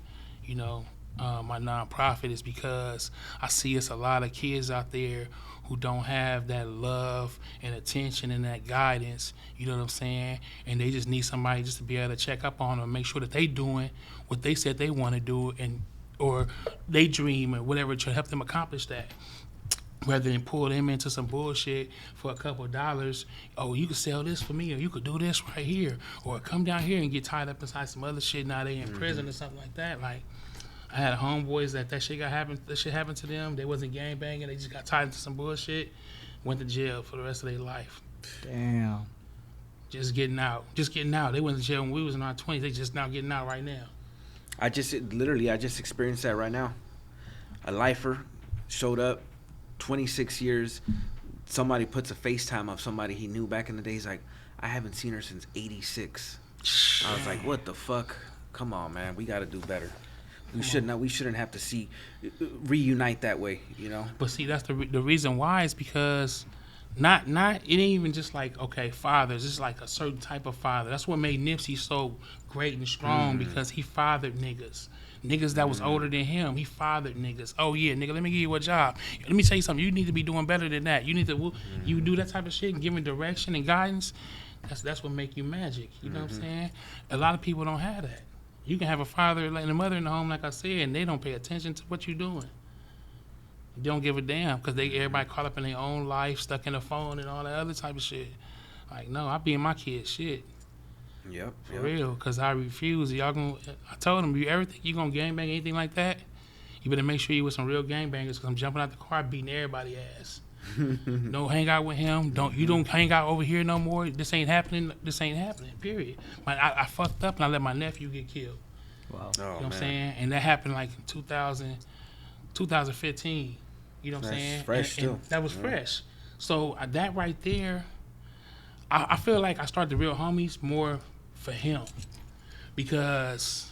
you know, my nonprofit, is because I see it's a lot of kids out there who don't have that love and attention and that guidance, you know what I'm saying? And they just need somebody just to be able to check up on them, make sure that they doing what they said they want to do, and or they dream or whatever, to help them accomplish that. Rather than pull them into some bullshit for a couple of dollars. Oh, you could sell this for me, or you could do this right here, or come down here and get tied up inside some other shit. Now they in prison or something like that. Like, I had homeboys that shit happened to them. They wasn't gang banging. They just got tied into some bullshit, went to jail for the rest of their life. Damn. Just getting out. They went to jail when we was in our 20s. They just now getting out right now. I just experienced that right now. A lifer showed up, 26 years. Somebody puts a FaceTime of somebody he knew back in the day. He's like, I haven't seen her since 86. I was like, what the fuck? Come on, man. We got to do better. We shouldn't have to reunite that way, you know? But see, that's the reason why is because not it ain't even just like, okay, fathers. It's like a certain type of father. That's what made Nipsey so great and strong, because he fathered niggas. Niggas that was older than him, he fathered niggas. Oh yeah, nigga, let me give you a job. Let me tell you something. You need to be doing better than that. You need to you do that type of shit and giving direction and guidance. That's what make you magic. You know what I'm saying? A lot of people don't have that. You can have a father and a mother in the home, like I said, and they don't pay attention to what you're doing. They don't give a damn, because everybody caught up in their own life, stuck in the phone and all that other type of shit. Like, no, I be in my kid's shit. Yep. For real, because I refuse. I told them, you ever think you gonna gangbang anything like that, you better make sure you with some real gangbangers, because I'm jumping out the car beating everybody's ass. Don't hang out with him. Don't hang out over here no more. This ain't happening. Period. I fucked up and I let my nephew get killed. Wow. Oh, You know what I'm saying? And that happened like in 2015. You know what I'm saying? Fresh still. And that was fresh. So that right there, I feel like I started the real homies more for him, because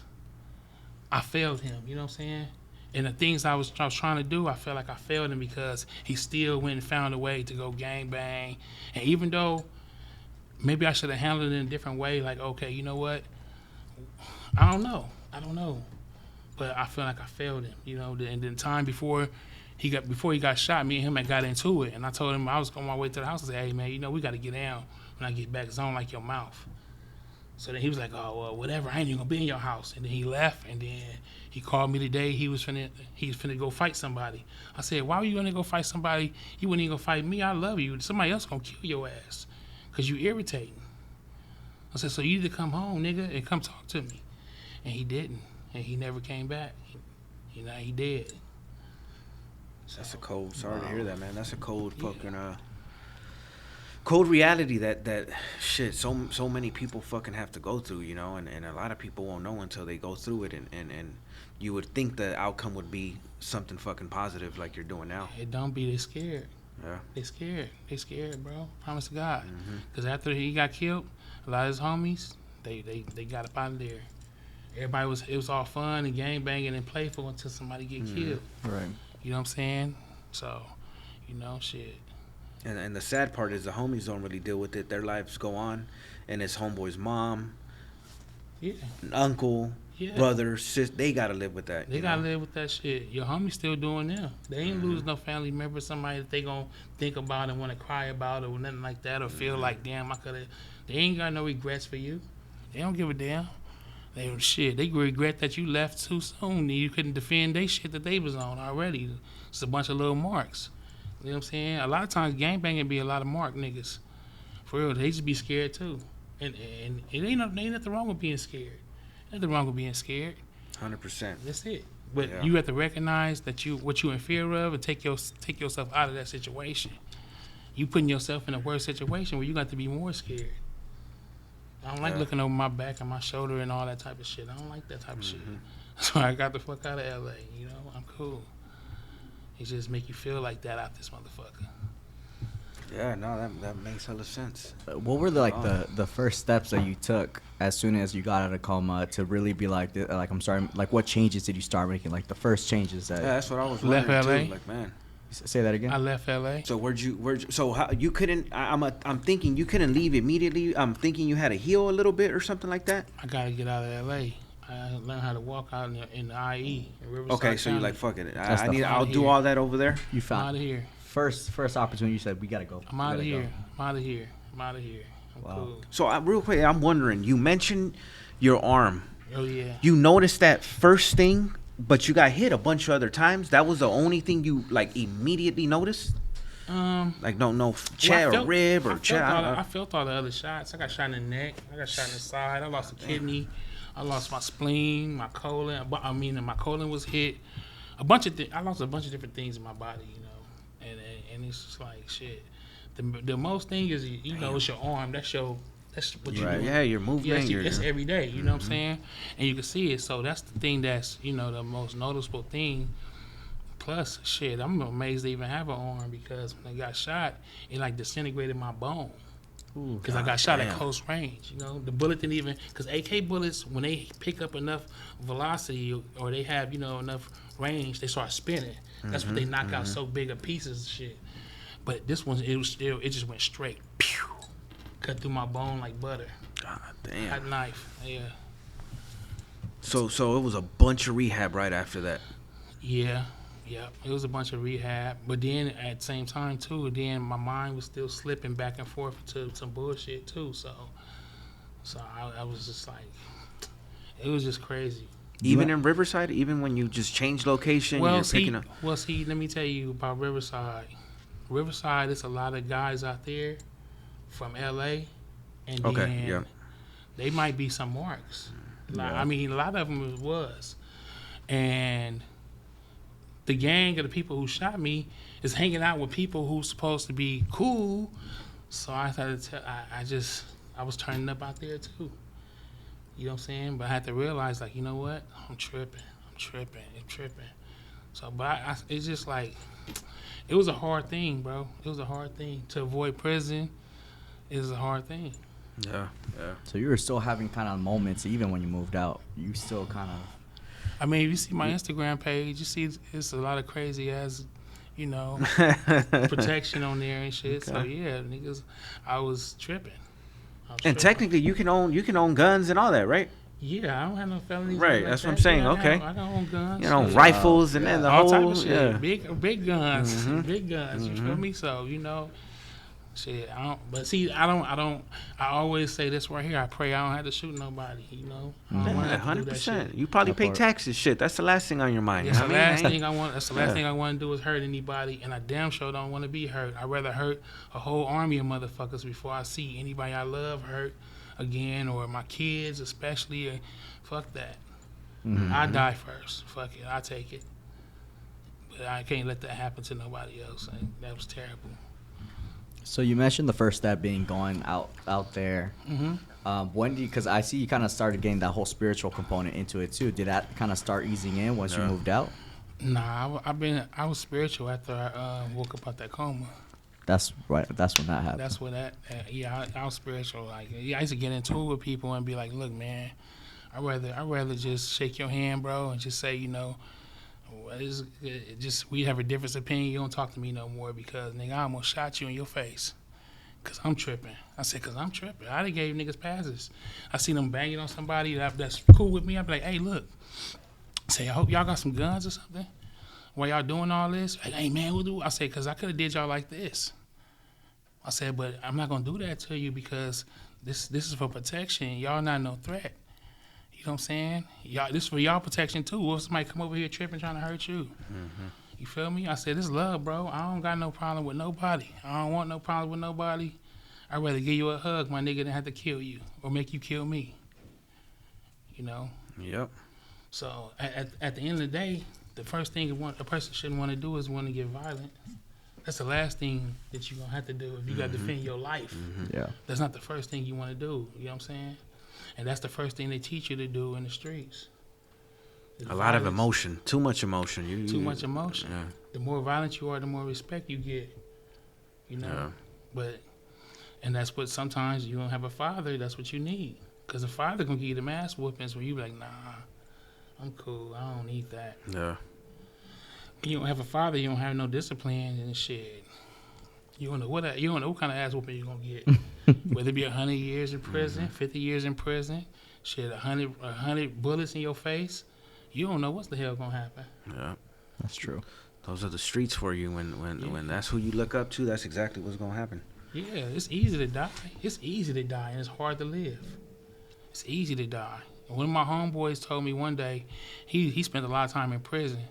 I failed him. You know what I'm saying? And the things I was trying to do, I felt like I failed him, because he still went and found a way to go gang bang. And even though maybe I should have handled it in a different way, like, okay, you know what? I don't know. But I feel like I failed him, you know. And then time before he got shot, me and him had got into it. And I told him, I was on my way to the house, I said, hey, man, you know, we got to get down when I get back, 'cause I don't like your mouth. So then he was like, oh, well, whatever, I ain't even gonna be in your house. And then he left, and then he called me today. He was finna go fight somebody. I said, why were you gonna go fight somebody? You wouldn't even go fight me. I love you. Somebody else gonna kill your ass, 'cause you irritating. I said, so you need to come home, nigga, and come talk to me. And he didn't, and he never came back. He dead. That's a cold. Sorry to hear that, man. That's a cold fucking cold reality that shit so many people fucking have to go through, you know, and a lot of people won't know until they go through it, and you would think the outcome would be something fucking positive like you're doing now. It don't be. They scared. Yeah. They scared, bro. Promise to God. Because after he got killed, a lot of his homies, they got up out of there. Everybody it was all fun and gang banging and playful until somebody get killed. Right. You know what I'm saying? So, you know, shit. And the sad part is the homies don't really deal with it. Their lives go on, and his homeboy's mom, uncle, brother, sister, they gotta live with that. They gotta live with that shit. Your homies still doing them. They ain't lose no family member, somebody that they gonna think about and want to cry about or nothing like that, or feel like, damn, I coulda. They ain't got no regrets for you. They don't give a damn. They regret that you left too soon and you couldn't defend they shit that they was on already. It's a bunch of little marks. You know what I'm saying? A lot of times gangbanging be a lot of mark niggas. For real, they just be scared too. And it ain't nothing wrong with being scared. Nothing wrong with being scared. 100%. That's it. But you have to recognize that what you in fear of and take yourself out of that situation. you putting yourself in a worse situation where you got to be more scared. I don't like looking over my back and my shoulder and all that type of shit. I don't like that type of shit. So I got the fuck out of LA. You know, I'm cool. It just make you feel like that out this motherfucker. Yeah, no, that makes hella sense. What were the first steps that you took as soon as you got out of coma to really be like I'm sorry, like what changes did you start making? Like the first changes that. Yeah, that's what I was Left wondering LA. too. Like, man. Say that again. I left LA. So so how you couldn't? I'm thinking you couldn't leave immediately. I'm thinking you had to heal a little bit or something like that. I gotta get out of LA. I learned how to walk out in the IE. In Riverside Okay, so County. you're like, fuck it. That's the I'll do here. all that over there. You I'm found out of here. first opportunity. You said we gotta go. I'm out of here. I'm out of here. I'm out of here. I'm Wow. cool. So real quick, I'm wondering. You mentioned your arm. Oh yeah. You noticed that first thing, but you got hit a bunch of other times. That was the only thing you like immediately noticed. Like no chest or rib or chest. I felt all the other shots. I got shot in the neck. I got shot in the side. I lost a kidney. I lost my spleen, my colon. My colon was hit. I lost a bunch of different things in my body, you know. And it's just like shit. The most thing is you know it's your arm. That's what you do. Yeah, your movement. It's every day. You know what I'm saying? And you can see it. So that's the thing that's the most noticeable thing. Plus, shit, I'm amazed they even have an arm because when I got shot, it like disintegrated my bone. Because I got shot at close range. You know, the bullet didn't even. Because AK bullets, when they pick up enough velocity or they have enough range, they start spinning. That's what they knock out so big of pieces of shit. But this one, it just went straight. Pew! Cut through my bone like butter. God damn. Hot knife. Yeah. So it was a bunch of rehab right after that. Yeah. It was a bunch of rehab, but then at the same time too, then my mind was still slipping back and forth to some bullshit too. So I was just like, it was just crazy. Even in Riverside, even when you just change location, you're picking up. Well, see, let me tell you about Riverside. Riverside, there's a lot of guys out there from LA, and then they might be some marks. I mean, a lot of them was, and the gang of the people who shot me is hanging out with people who's supposed to be cool. So I had to I was turning up out there too. You know what I'm saying? But I had to realize, like, you know what? I'm tripping. So, but it's just like, it was a hard thing, bro. It was a hard thing. To avoid prison is a hard thing. Yeah. So you were still having kind of moments even when you moved out. You still kind of. I mean, if you see my Instagram page, you see it's a lot of crazy ass, protection on there and shit. Okay. So yeah, niggas, I was tripping. And technically, you can own guns and all that, right? Yeah, I don't have no felonies. Right, that's what I'm saying. Okay. I don't own guns. Rifles and then the all whole type of shit. Yeah. Big guns, big guns. You feel me? So shit. I don't. But see, I always say this right here. I pray I don't have to shoot nobody. I don't want to have to do that shit. 100%. You probably pay taxes. Shit, that's the last thing on your mind. That's the last thing I want. That's the last thing I want to do is hurt anybody, and I damn sure don't want to be hurt. I'd rather hurt a whole army of motherfuckers before I see anybody I love hurt again, or my kids especially. Or, fuck that. I die first. Fuck it. I take it. But I can't let that happen to nobody else. That was terrible. So you mentioned the first step being going out there. When do you? Because I see you kind of started getting that whole spiritual component into it too. Did that kind of start easing in once you moved out? Nah, I was spiritual after I woke up out that coma. That's right. That's when that happened. That's when I was spiritual. Like, I used to get into it with people and be like, look, man, I'd rather just shake your hand, bro, and just say, we have a different opinion. You don't talk to me no more because, nigga, I almost shot you in your face. Because I'm tripping. I said, because I'm tripping. I done gave niggas passes. I seen them banging on somebody that's cool with me. I be like, hey, look. I say, I hope y'all got some guns or something. While y'all doing all this? Like, hey, man, what do I say? Because I could have did y'all like this. I said, but I'm not going to do that to you because this is for protection. Y'all not no threat. You know what I'm saying? This is for y'all protection too. What if somebody come over here tripping trying to hurt you? You feel me? I said, this love, bro. I don't got no problem with nobody. I don't want no problem with nobody. I'd rather give you a hug, my nigga, than have to kill you or make you kill me. Yep. So at the end of the day, the first thing a person shouldn't want to do is want to get violent. That's the last thing that you're gonna have to do if you gotta defend your life. Yeah. That's not the first thing you want to do. You know what I'm saying? And that's the first thing they teach you to do in the streets. A lot of emotion, too much emotion. Too much emotion. Yeah. The more violent you are, the more respect you get. You know, and that's what sometimes you don't have a father. That's what you need, because a father can give you the mass whoopings when you be like, nah, I'm cool. I don't need that. Yeah. You don't have a father. You don't have no discipline and shit. You don't know what kind of ass whooping you gonna get. Whether it be 100 years in prison, 50 years in prison, shit, 100 bullets in your face. You don't know what's the hell gonna happen. Yeah. That's true. Those are the streets for you. When that's who you look up to, that's exactly what's gonna happen. Yeah, it's easy to die. It's easy to die, and it's hard to live. It's easy to die. And one of my homeboys told me one day, he spent a lot of time in prison,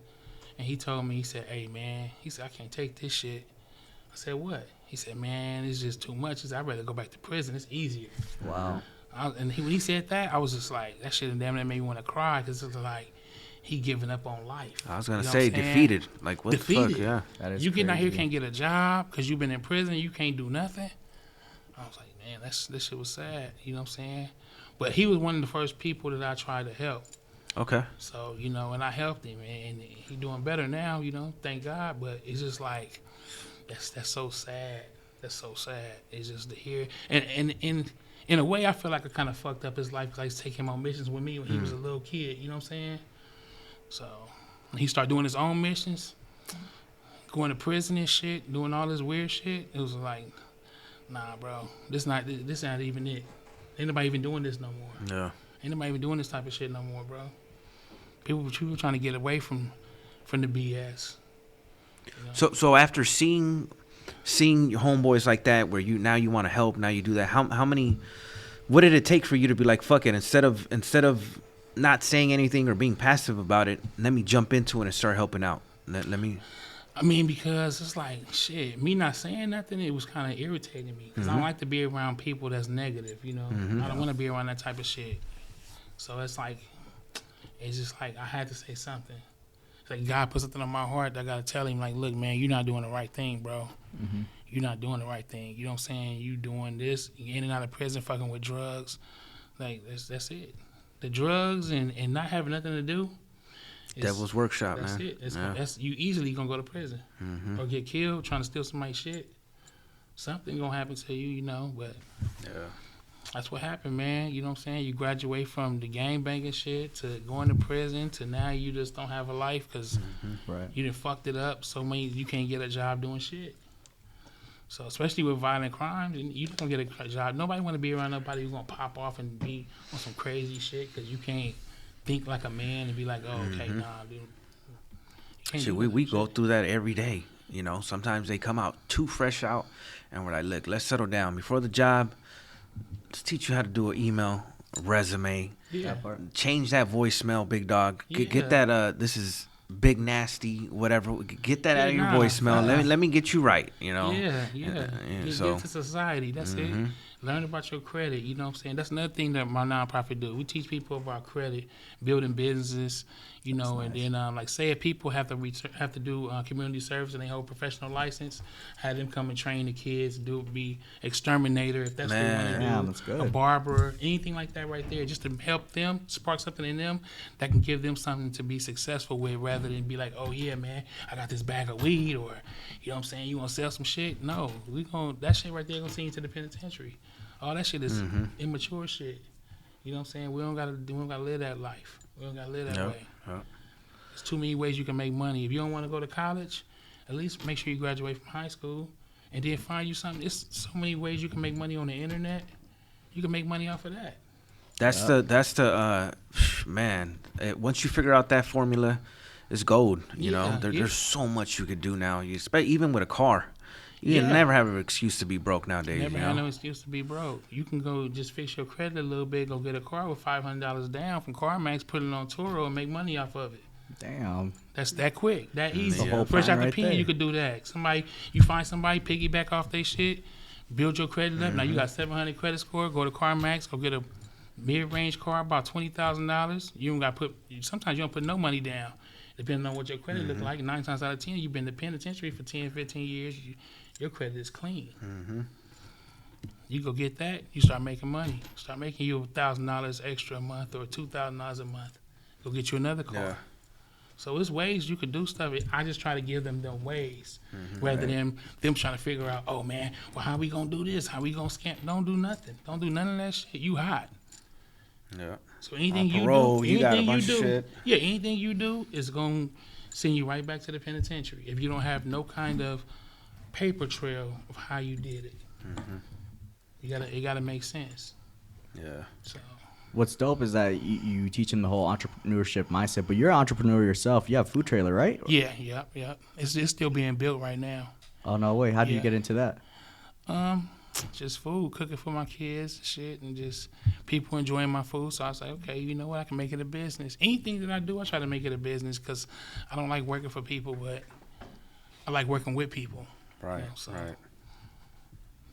and he told me, he said, hey, man, he said, I can't take this shit. I said, what? He said, man, it's just too much. He said, I'd rather go back to prison. It's easier. Wow. When he said that, I was just like, that shit damn near made me want to cry, because it was like, he giving up on life. I was gonna You know say what I'm saying? defeated. Like what Defeated. the fuck? Yeah. That is You getting out here crazy. can't get a job because you've been in prison. You can't do nothing. I was like, man, this shit was sad. You know what I'm saying? But he was one of the first people that I tried to help. Okay. So, you know, and I helped him, and he doing better now, you know, thank God. But it's just like, that's so sad. That's so sad. It's just to hear. And in a way, I feel like I kind of fucked up his life because I used to take him on missions with me when he was a little kid. You know what I'm saying? So when he started doing his own missions, going to prison and shit, doing all this weird shit, it was like, nah, bro, this not even it. Ain't nobody even doing this no more. Yeah. Ain't nobody even doing this type of shit no more, bro. People trying to get away from the BS. You know? So after seeing your homeboys like that, where you want to help, now you do that. How many? What did it take for you to be like, fuck it, instead of not saying anything or being passive about it, let me jump into it and start helping out. Let me. I mean, because it's like, shit, me not saying nothing, it was kind of irritating me. Because I don't like to be around people that's negative, you know? I don't want to be around that type of shit. So it's just like I had to say something. It's like God put something on my heart that I got to tell him, like, look, man, you're not doing the right thing, bro. You're not doing the right thing. You know what I'm saying? You doing this, you in and out of prison, fucking with drugs. Like, that's it. The drugs and not having nothing to do. Devil's workshop, that's man. That's it. That's you easily gonna go to prison or get killed trying to steal somebody's shit. Something gonna happen to you, you know. But that's what happened, man. You know what I'm saying? You graduate from the gang banging shit to going to prison to now you just don't have a life because Right. you done fucked it up. So many you can't get a job doing shit. So especially with violent crimes, you don't get a job. Nobody want to be around nobody who's gonna pop off and be on some crazy shit because you can't think like a man and be like, oh, okay, nah, dude. See, we go through that every day. You know, sometimes they come out too fresh out, and we're like, look, let's settle down before the job. Let's teach you how to do an email, a resume. Yeah. Change that voicemail, big dog. Get Yeah. that. This is big nasty, whatever. Get that out of your nah, voicemail. nah. Let me get you right. You know. Yeah. So Give to society. That's it. Learn about your credit. You know what I'm saying? That's another thing that my nonprofit do. We teach people about credit, building businesses. You know, and then like say if people have to do community service and they hold professional license, have them come and train the kids, be exterminator if that's what they want to do. Man, that's good. A barber, anything like that right there, just to help them, spark something in them that can give them something to be successful with rather than be like, oh yeah, man, I got this bag of weed or, you know what I'm saying, you want to sell some shit? No, that shit right there going to send you to the penitentiary. All that shit is immature shit. You know what I'm saying? We don't gotta live that life. We don't gotta live that way. Yep. There's too many ways you can make money. If you don't want to go to college, at least make sure you graduate from high school and then find you something. There's so many ways you can make money on the internet. You can make money off of that. That's the man. Once you figure out that formula, it's gold. You know, there's so much you could do now. Even with a car. You never have an excuse to be broke nowadays. Never you know? have no excuse to be broke. You can go just fix your credit a little bit, go get a car with $500 down from CarMax, put it on Turo, and make money off of it. Damn. That's that quick, that easy. The whole Fresh plan out the right pen, there. you could do that. You find somebody, piggyback off their shit, build your credit up. Now you got 700 credit score. Go to CarMax, go get a mid-range car about $20,000. You don't got sometimes you don't put no money down. Depending on what your credit look like, 9 times out of 10, you've been in the penitentiary for 10, 15 years. Your credit is clean. You go get that, you start making money. Start making you $1,000 extra a month or $2,000 a month. Go get you another car. Yeah. So there's ways you could do stuff. I just try to give them ways rather than them trying to figure out, oh man, well how we gonna do this? How we gonna scam? Don't do nothing. Don't do none of that shit. You hot. Yeah. So anything you parole, do, you got a anything bunch you of do, shit. yeah, anything you do is gonna send you right back to the penitentiary if you don't have no kind of paper trail of how you did it. It gotta make sense. Yeah. So What's dope is that you teach them the whole entrepreneurship mindset, but you're an entrepreneur yourself. You have a food trailer, right? yeah, yep. It's still being built right now. Oh, no way. How did you Yeah. get into that? Just food, cooking for my kids, and shit, and just people enjoying my food. So I was like, okay, you know what? I can make it a business. Anything that I do, I try to make it a business because I don't like working for people, but I like working with people. Right. You know, so Right.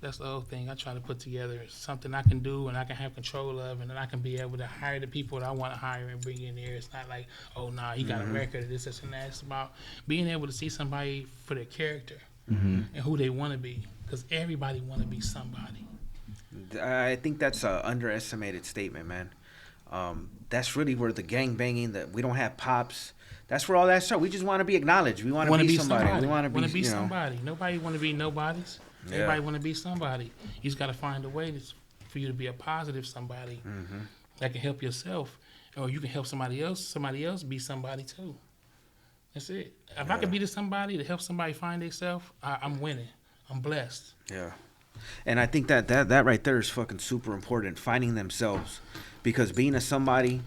that's the whole thing. I try to put together something I can do and I can have control of, and then I can be able to hire the people that I want to hire and bring in there. It's not like, oh, nah, he got a record of this and that. It's about being able to see somebody for their character and who they want to be, because everybody want to be somebody. I think that's an underestimated statement, man. That's really where the gang banging, that we don't have pops. That's where all that starts. We just want to be acknowledged. We want to be somebody. We want to be, somebody. Nobody want to be nobodies. Yeah. Everybody want to be somebody. You just got to find a way for you to be a positive somebody that can help yourself, or you can help somebody else be somebody too. That's it. If I could be the somebody to help somebody find themselves, I'm winning. I'm blessed. Yeah. And I think that right there is fucking super important, finding themselves. Because being a somebody,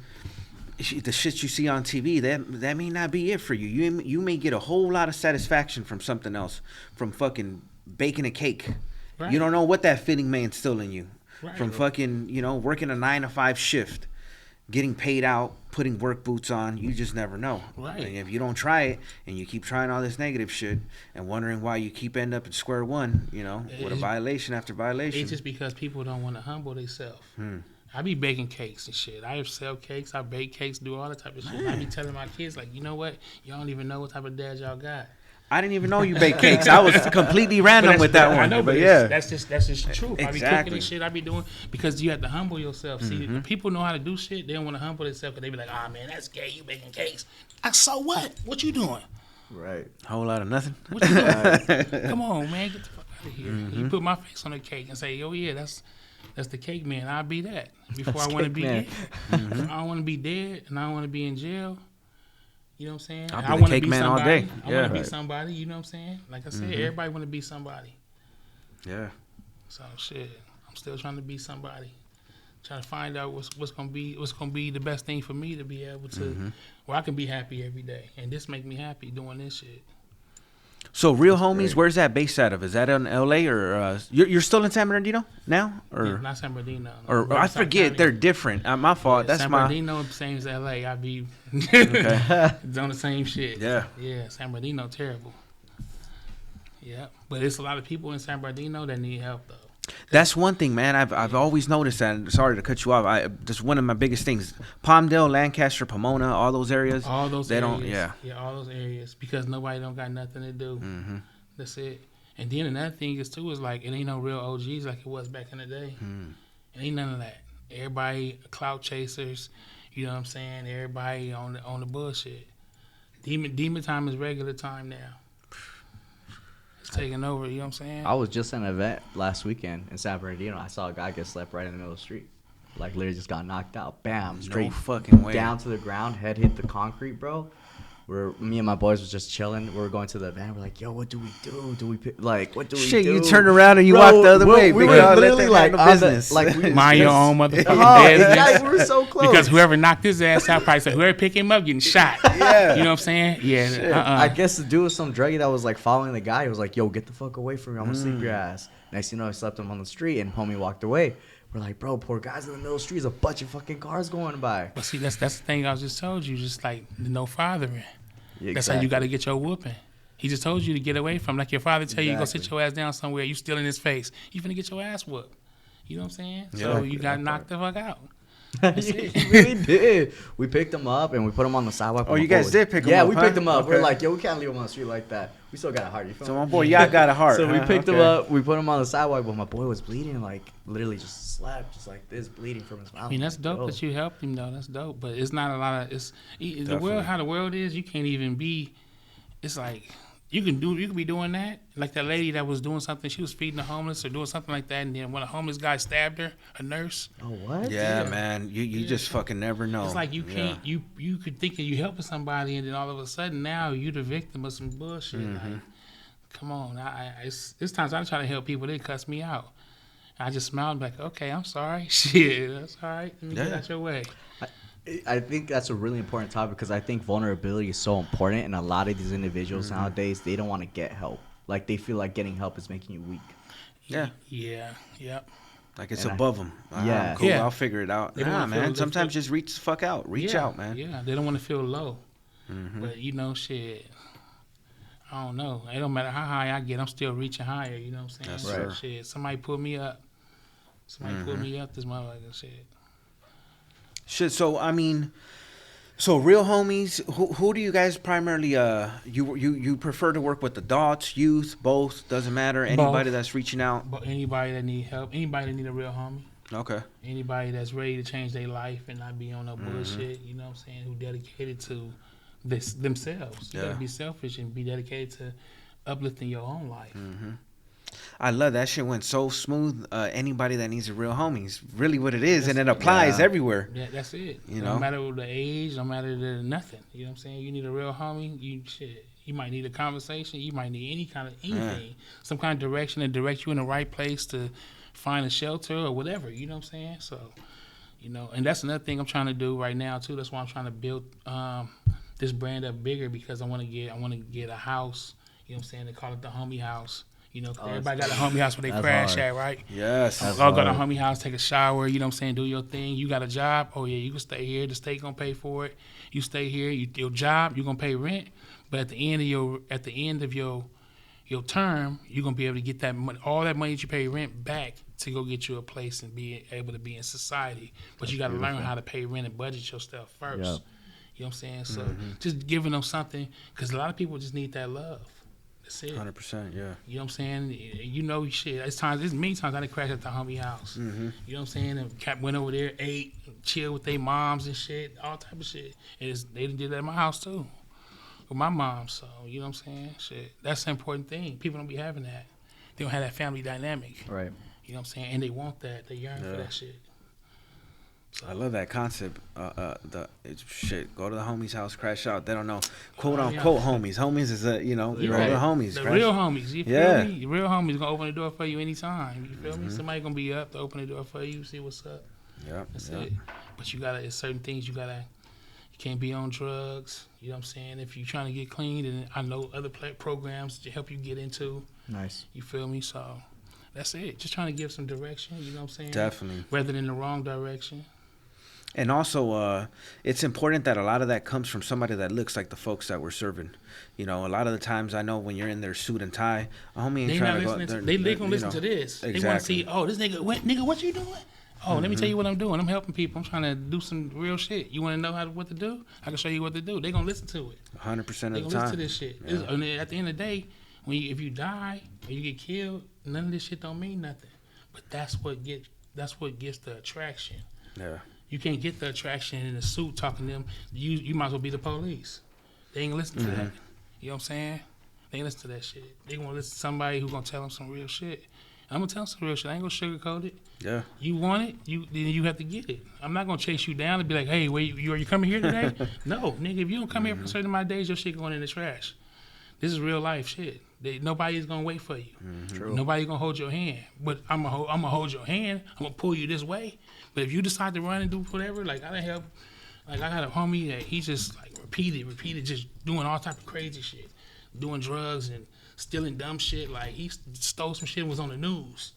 the shit you see on TV, that may not be it for you. You may get a whole lot of satisfaction from something else, from fucking baking a cake. Right. You don't know what that feeling may instill in you. Right. From fucking, working a 9-to-5 shift, getting paid out, putting work boots on, you just never know. Right. And if you don't try it and you keep trying all this negative shit and wondering why you keep end up at square one, with a violation after violation. It's just because people don't want to humble themselves. I be baking cakes and shit. I sell cakes, I bake cakes, do all that type of shit. I be telling my kids, like, you know what? Y'all don't even know what type of dad y'all got. I didn't even know you bake cakes. I was completely random with that one. I know, but yeah. that's just the truth. I be cooking Exactly. and shit. I be doing, because you have to humble yourself. See, when people know how to do shit, they don't want to humble themselves because they be like, ah, man, that's gay. You baking cakes. So what? What you doing? Right. Whole lot of nothing. What you doing? Come on, man, get the fuck out of here. You put my face on the cake and say, oh yeah, that's the cake man. I'll be that before That's I want to cake be man. dead. I don't want to be dead, and I don't want to be in jail. You know what I'm saying? I'll be I the want to cake be man all somebody. day. I Yeah. want to be somebody. You know what I'm saying? Like I said, everybody want to be somebody. Yeah. So shit, I'm still trying to be somebody. Trying to find out what's gonna be the best thing for me to be able to, where I can be happy every day, and this make me happy doing this shit. So Real Homies, great. where's that based out of? Is that in L.A. or you're still in San Bernardino now? Or Not San Bernardino. No. or I Riverside forget, County. they're different. My fault. That's San my. Bernardino, same as LA. I be Okay. it's on the same shit. Yeah. Yeah, San Bernardino terrible. Yeah, but it's a lot of people in San Bernardino that need help though. That's one thing, man. I've always noticed that. And sorry to cut you off. Just one of my biggest things. Palmdale, Lancaster, Pomona, all those areas. All those they areas. don't. Yeah. Yeah, all those areas, because nobody don't got nothing to do. That's it. And then another thing is too is like, it ain't no real OGs like it was back in the day. It ain't none of that. Everybody clout chasers. You know what I'm saying? Everybody on the bullshit. Demon time is regular time now. It's taking over. You know what I'm saying? I was just at an event last weekend in San Bernardino. I saw a guy get slept right in the middle of the street. Like, literally just got knocked out. Bam. Straight fucking way. down to the ground. Head hit the concrete, bro. Me and my boys was just chilling. We were going to the event. We're like, yo, what do we do? What do we Shit, do? you turned around and you Bro, walked the other way. We big were dog. Let literally that like handle on business. the, like we Mind your own motherfucking Oh, business. exactly. We were so close. Because whoever knocked his ass out probably said, whoever pick him up getting shot. Yeah. You know what I'm saying? Yeah. I guess the dude was some druggie that was like following the guy. He was like, yo, get the fuck away from me. I'm gonna sleep your ass. Next thing you know, I slept him on the street and homie walked away. We're like, bro, poor guy's in the middle of the street. There's a bunch of fucking cars going by. But see, that's the thing I just told you. Just like no fathering. Yeah, That's how you got to get your whooping. He just told you to get away from, like your father tell you, go sit Exactly. your ass down somewhere. You still in his face. You finna get your ass whooped. You know what I'm saying? So Exactly, you got that knocked the fuck out. You really did. We picked him up and we put him on the sidewalk. Oh, you guys did pick him up? Yeah, we huh? picked him up. Okay. We're like, yo, we can't leave him on the street like that. We still got a heart. You feel So me? my boy, y'all got a heart. So we huh? picked him Okay. up. We put him on the sidewalk, but my boy was bleeding, like literally just slapped, just like this, bleeding from his mouth. I mean, that's Like, dope yo. that you helped him though. That's dope, but it's not a lot of it's the Definitely. world. How the world is, you can't even be. It's like you can be doing that. Like that lady that was doing something, she was feeding the homeless or doing something like that, and then when a homeless guy stabbed her, a nurse. Oh what? Yeah, man. You just fucking never know. It's like you Yeah. can't you could think that you helping somebody, and then all of a sudden now you the victim of some bullshit. Mm-hmm. Like, come on, it's times I try to help people, they cuss me out. I just smiled like, okay, I'm sorry. Shit, that's all right. Let me get Yeah. out your way. I think that's a really important topic because I think vulnerability is so important, and a lot of these individuals nowadays, they don't want to get help. Like they feel like getting help is making you weak. Yeah. Yeah. Yep. Like it's And above them. Yeah. Cool. Yeah. I'll figure it out. They don't Nah, wanna feel- man. they Sometimes feel- just reach the fuck out. Reach Yeah, out, man. Yeah, they don't want to feel low. Mm-hmm. But you know, shit. I don't know. It don't matter how high I get, I'm still reaching higher. You know what I'm saying? Yes, So, sir. shit, somebody pull me up. Somebody pull me up. This motherfucker shit. Shit. So I mean, so real homies. Who do you guys primarily? You prefer to work with adults, youth, both? Doesn't matter. Anybody that's reaching out. But anybody that need help, anybody that need a real homie, Okay. anybody that's ready to change their life and not be on no Mm-hmm. bullshit. You know what I'm saying? Who dedicated to this themselves. You Yeah. gotta be selfish and be dedicated to uplifting your own life. Mm-hmm. I love that shit. Went so smooth. Anybody that needs a real homie is really what it is, and it applies Yeah. everywhere. Yeah, that's it. You No know? matter the age, no matter the nothing. You know what I'm saying? You need a real homie. You might need a conversation. You might need any kind of anything, some kind of direction to direct you in the right place to find a shelter or whatever. You know what I'm saying? So, you know, and that's another thing I'm trying to do right now too. That's why I'm trying to build this brand up bigger because I want to get a house. You know what I'm saying? They call it the homie house. You know, 'cause everybody got a homie house where they That's crash hard. at, right? Yes. That's I'll go to a hard. homie house, take a shower, you know what I'm saying, do your thing. You got a job, oh yeah, you can stay here. The state gonna pay for it. You stay here, your job, you're gonna pay rent. But at the end of your term, you're gonna be able to get that money, all that money that you pay rent back to go get you a place and be able to be in society. But you gotta learn how to pay rent and budget your stuff first. Yep. You know what I'm saying? So just giving them something, because a lot of people just need that love. That's it. 100%. Yeah. You know what I'm saying? You know, shit. There's many times I done crashed at the homie house. Mm-hmm. You know what I'm saying? And went over there, ate, chilled with their moms and shit, all type of shit. They did that at my house too, with my mom. So you know what I'm saying? Shit, that's the important thing. People don't be having that. They don't have that family dynamic. Right. You know what I'm saying? And they want that. They yearn for Yeah. that shit. I love that concept. Shit. Go to the homie's house, crash out. They don't know, quote unquote homies. Homies is you know, You're go to right. the homies. The crash- real homies. You feel Yeah. me? The real homies gonna open the door for you anytime. You feel me? Somebody gonna be up to open the door for you, see what's up. Yep. That's yep. it. But it's certain things you can't be on drugs. You know what I'm saying? If you're trying to get clean, and I know other programs to help you get into. Nice. You feel me? So that's it. Just trying to give some direction. You know what I'm saying? Definitely. Rather than the wrong direction. And also, it's important that a lot of that comes from somebody that looks like the folks that we're serving. You know, a lot of the times I know when you're in their suit and tie, a homie ain't They trying not to go. listening. they're- They gonna you listen know. to this. They want to Exactly. see. Oh, this nigga, what you doing? Oh, let me tell you what I'm doing. I'm helping people. I'm trying to do some real shit. You want to know what to do? I can show you what to do. They gonna listen to it. 100% They of gonna the listen to time. this shit. Yeah. And at the end of the day, if you die or you get killed, none of this shit don't mean nothing. But that's what gets the attraction. Yeah. You can't get the attraction in a suit talking to them. You might as well be the police. They ain't listen to that. You know what I'm saying? They ain't listen to that shit. They gonna listen to somebody who gonna tell them some real shit. I'm gonna tell them some real shit. I ain't gonna sugarcoat it. Yeah. You want it, then you have to get it. I'm not gonna chase you down and be like, hey, are you coming here today? No, nigga, if you don't come here for a certain amount of days, your shit going in the trash. This is real life shit. Nobody's gonna wait for you. True. Nobody's gonna hold your hand. But I'm gonna hold your hand. I'm gonna pull you this way. But if you decide to run and do whatever, like I done help. Like I got a homie that he just like repeated, just doing all type of crazy shit, doing drugs and stealing dumb shit. Like he stole some shit and was on the news.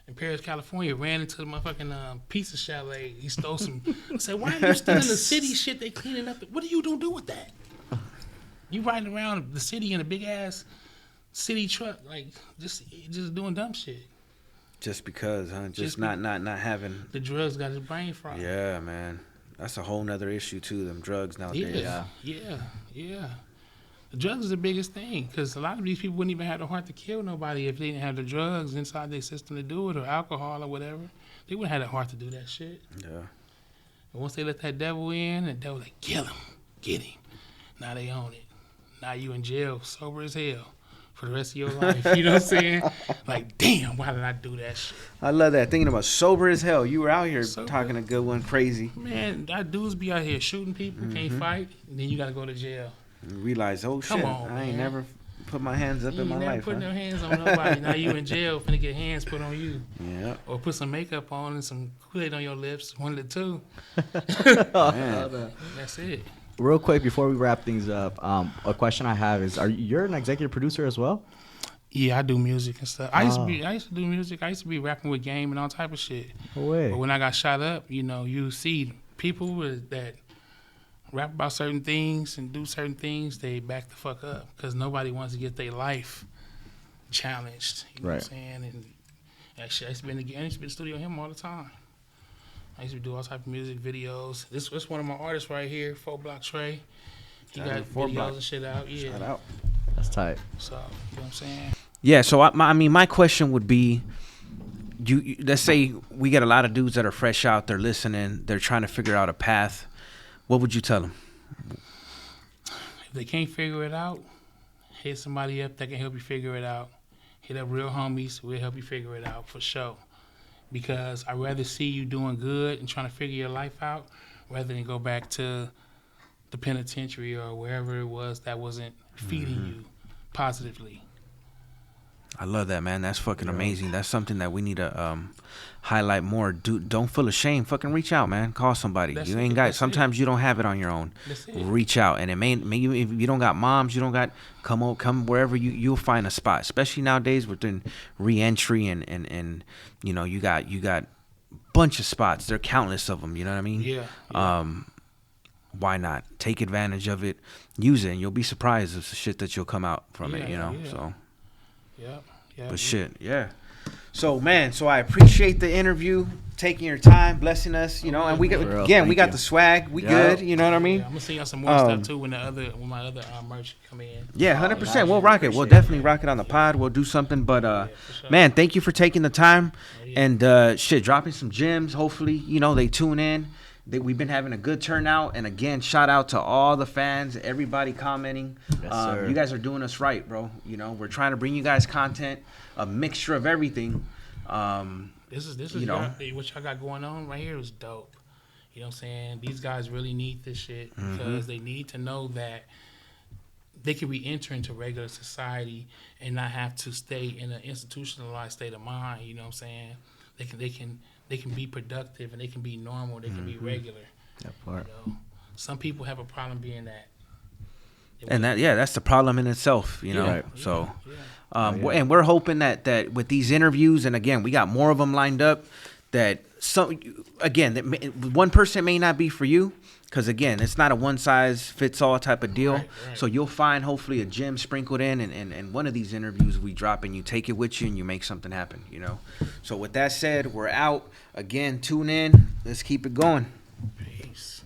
In Paris, California, ran into the motherfucking pizza chalet. He stole some. I said, why are you stealing the city shit? They cleaning up. What are you gonna do with that? You riding around the city in a big ass city truck, like just doing dumb shit. Just because, huh? Just not having. The drugs got his brain fried. Yeah, man. That's a whole nother issue too. Them drugs nowadays. Yeah. The drugs is the biggest thing because a lot of these people wouldn't even have the heart to kill nobody if they didn't have the drugs inside their system to do it, or alcohol or whatever. They wouldn't have the heart to do that shit. Yeah. And once they let that devil in, the devil like, kill him, get him. Now they own it. Now you in jail, sober as hell for the rest of your life. You know what I'm saying? Like, damn, why did I do that shit? I love that. Thinking about sober as hell. You were out here Sober. talking a good one, crazy. Man, that dudes be out here shooting people, can't fight, and then you got to go to jail. You realize, oh Come shit, on, I ain't man. never put my hands up You in my ain't never life. putting Huh? no hands on nobody. Now you in jail, finna get hands put on you. Yeah. Or put some makeup on and some Kool-Aid on your lips, one of the two. Man. That's it. Real quick before we wrap things up, a question I have is: you're an executive producer as well? Yeah, I do music and stuff. I used to do music. I used to be rapping with Game and all type of shit. No way. But when I got shot up, you see people that rap about certain things and do certain things, they back the fuck up because nobody wants to get their life challenged. You know what I'm saying? And actually, I used to be in the studio with him all the time. I used to do all type of music videos. This one of my artists right here, 4 Block Trey. He got videos and shit out. Yeah. Shout out. That's tight. So, you know what I'm saying? Yeah, so I mean, my question would be, let's say we get a lot of dudes that are fresh out, they're listening, they're trying to figure out a path. What would you tell them? If they can't figure it out, hit somebody up that can help you figure it out. Hit up real homies, we'll help you figure it out for sure. Because I'd rather see you doing good and trying to figure your life out rather than go back to the penitentiary or wherever it was that wasn't feeding you positively. I love that, man. That's fucking amazing. That's something that we need to highlight more. Don't feel ashamed. Fucking reach out, man. Call somebody. That's You it. ain't got. That's Sometimes you don't have it on your own. That's it. Reach out, and it may if you don't got moms, you don't got come wherever you'll find a spot. Especially nowadays within re-entry and you got bunch of spots. There are countless of them. You know what I mean? Yeah. Why not take advantage of it? Use it, and you'll be surprised of the shit that you'll come out from it. Yeah. So. Yeah. But shit, yeah. So man, I appreciate the interview, taking your time, blessing us, and we got For real, we thank got you. the swag, we Yeah. good, you know what I mean? Yeah, I'm gonna send y'all some more stuff too when my other merch come in. Yeah, 100%. We'll nice. rock it. We'll Appreciate definitely rock it on the pod. We'll do something, but for sure. man, thank you for taking the time yeah. and dropping some gems. Hopefully, they tune in. We've been having a good turnout, and again, shout out to all the fans, everybody commenting. Yes, sir. You guys are doing us right, bro. We're trying to bring you guys content, a mixture of everything. This is You know. what y'all got going on right here is dope. You know what I'm saying? These guys really need this shit because they need to know that they can re-enter into regular society and not have to stay in an institutionalized state of mind. You know what I'm saying? They can be productive and they can be normal. They can be regular. That part. Some people have a problem being that. And that's the problem in itself, Right. So, Yeah. and we're hoping that with these interviews, and again, we got more of them lined up. That one person may not be for you, because again, it's not a one size fits all type of deal. Right. So you'll find hopefully a gem sprinkled in, and one of these interviews we drop, and you take it with you, and you make something happen. So with that said, we're out. Again, tune in. Let's keep it going.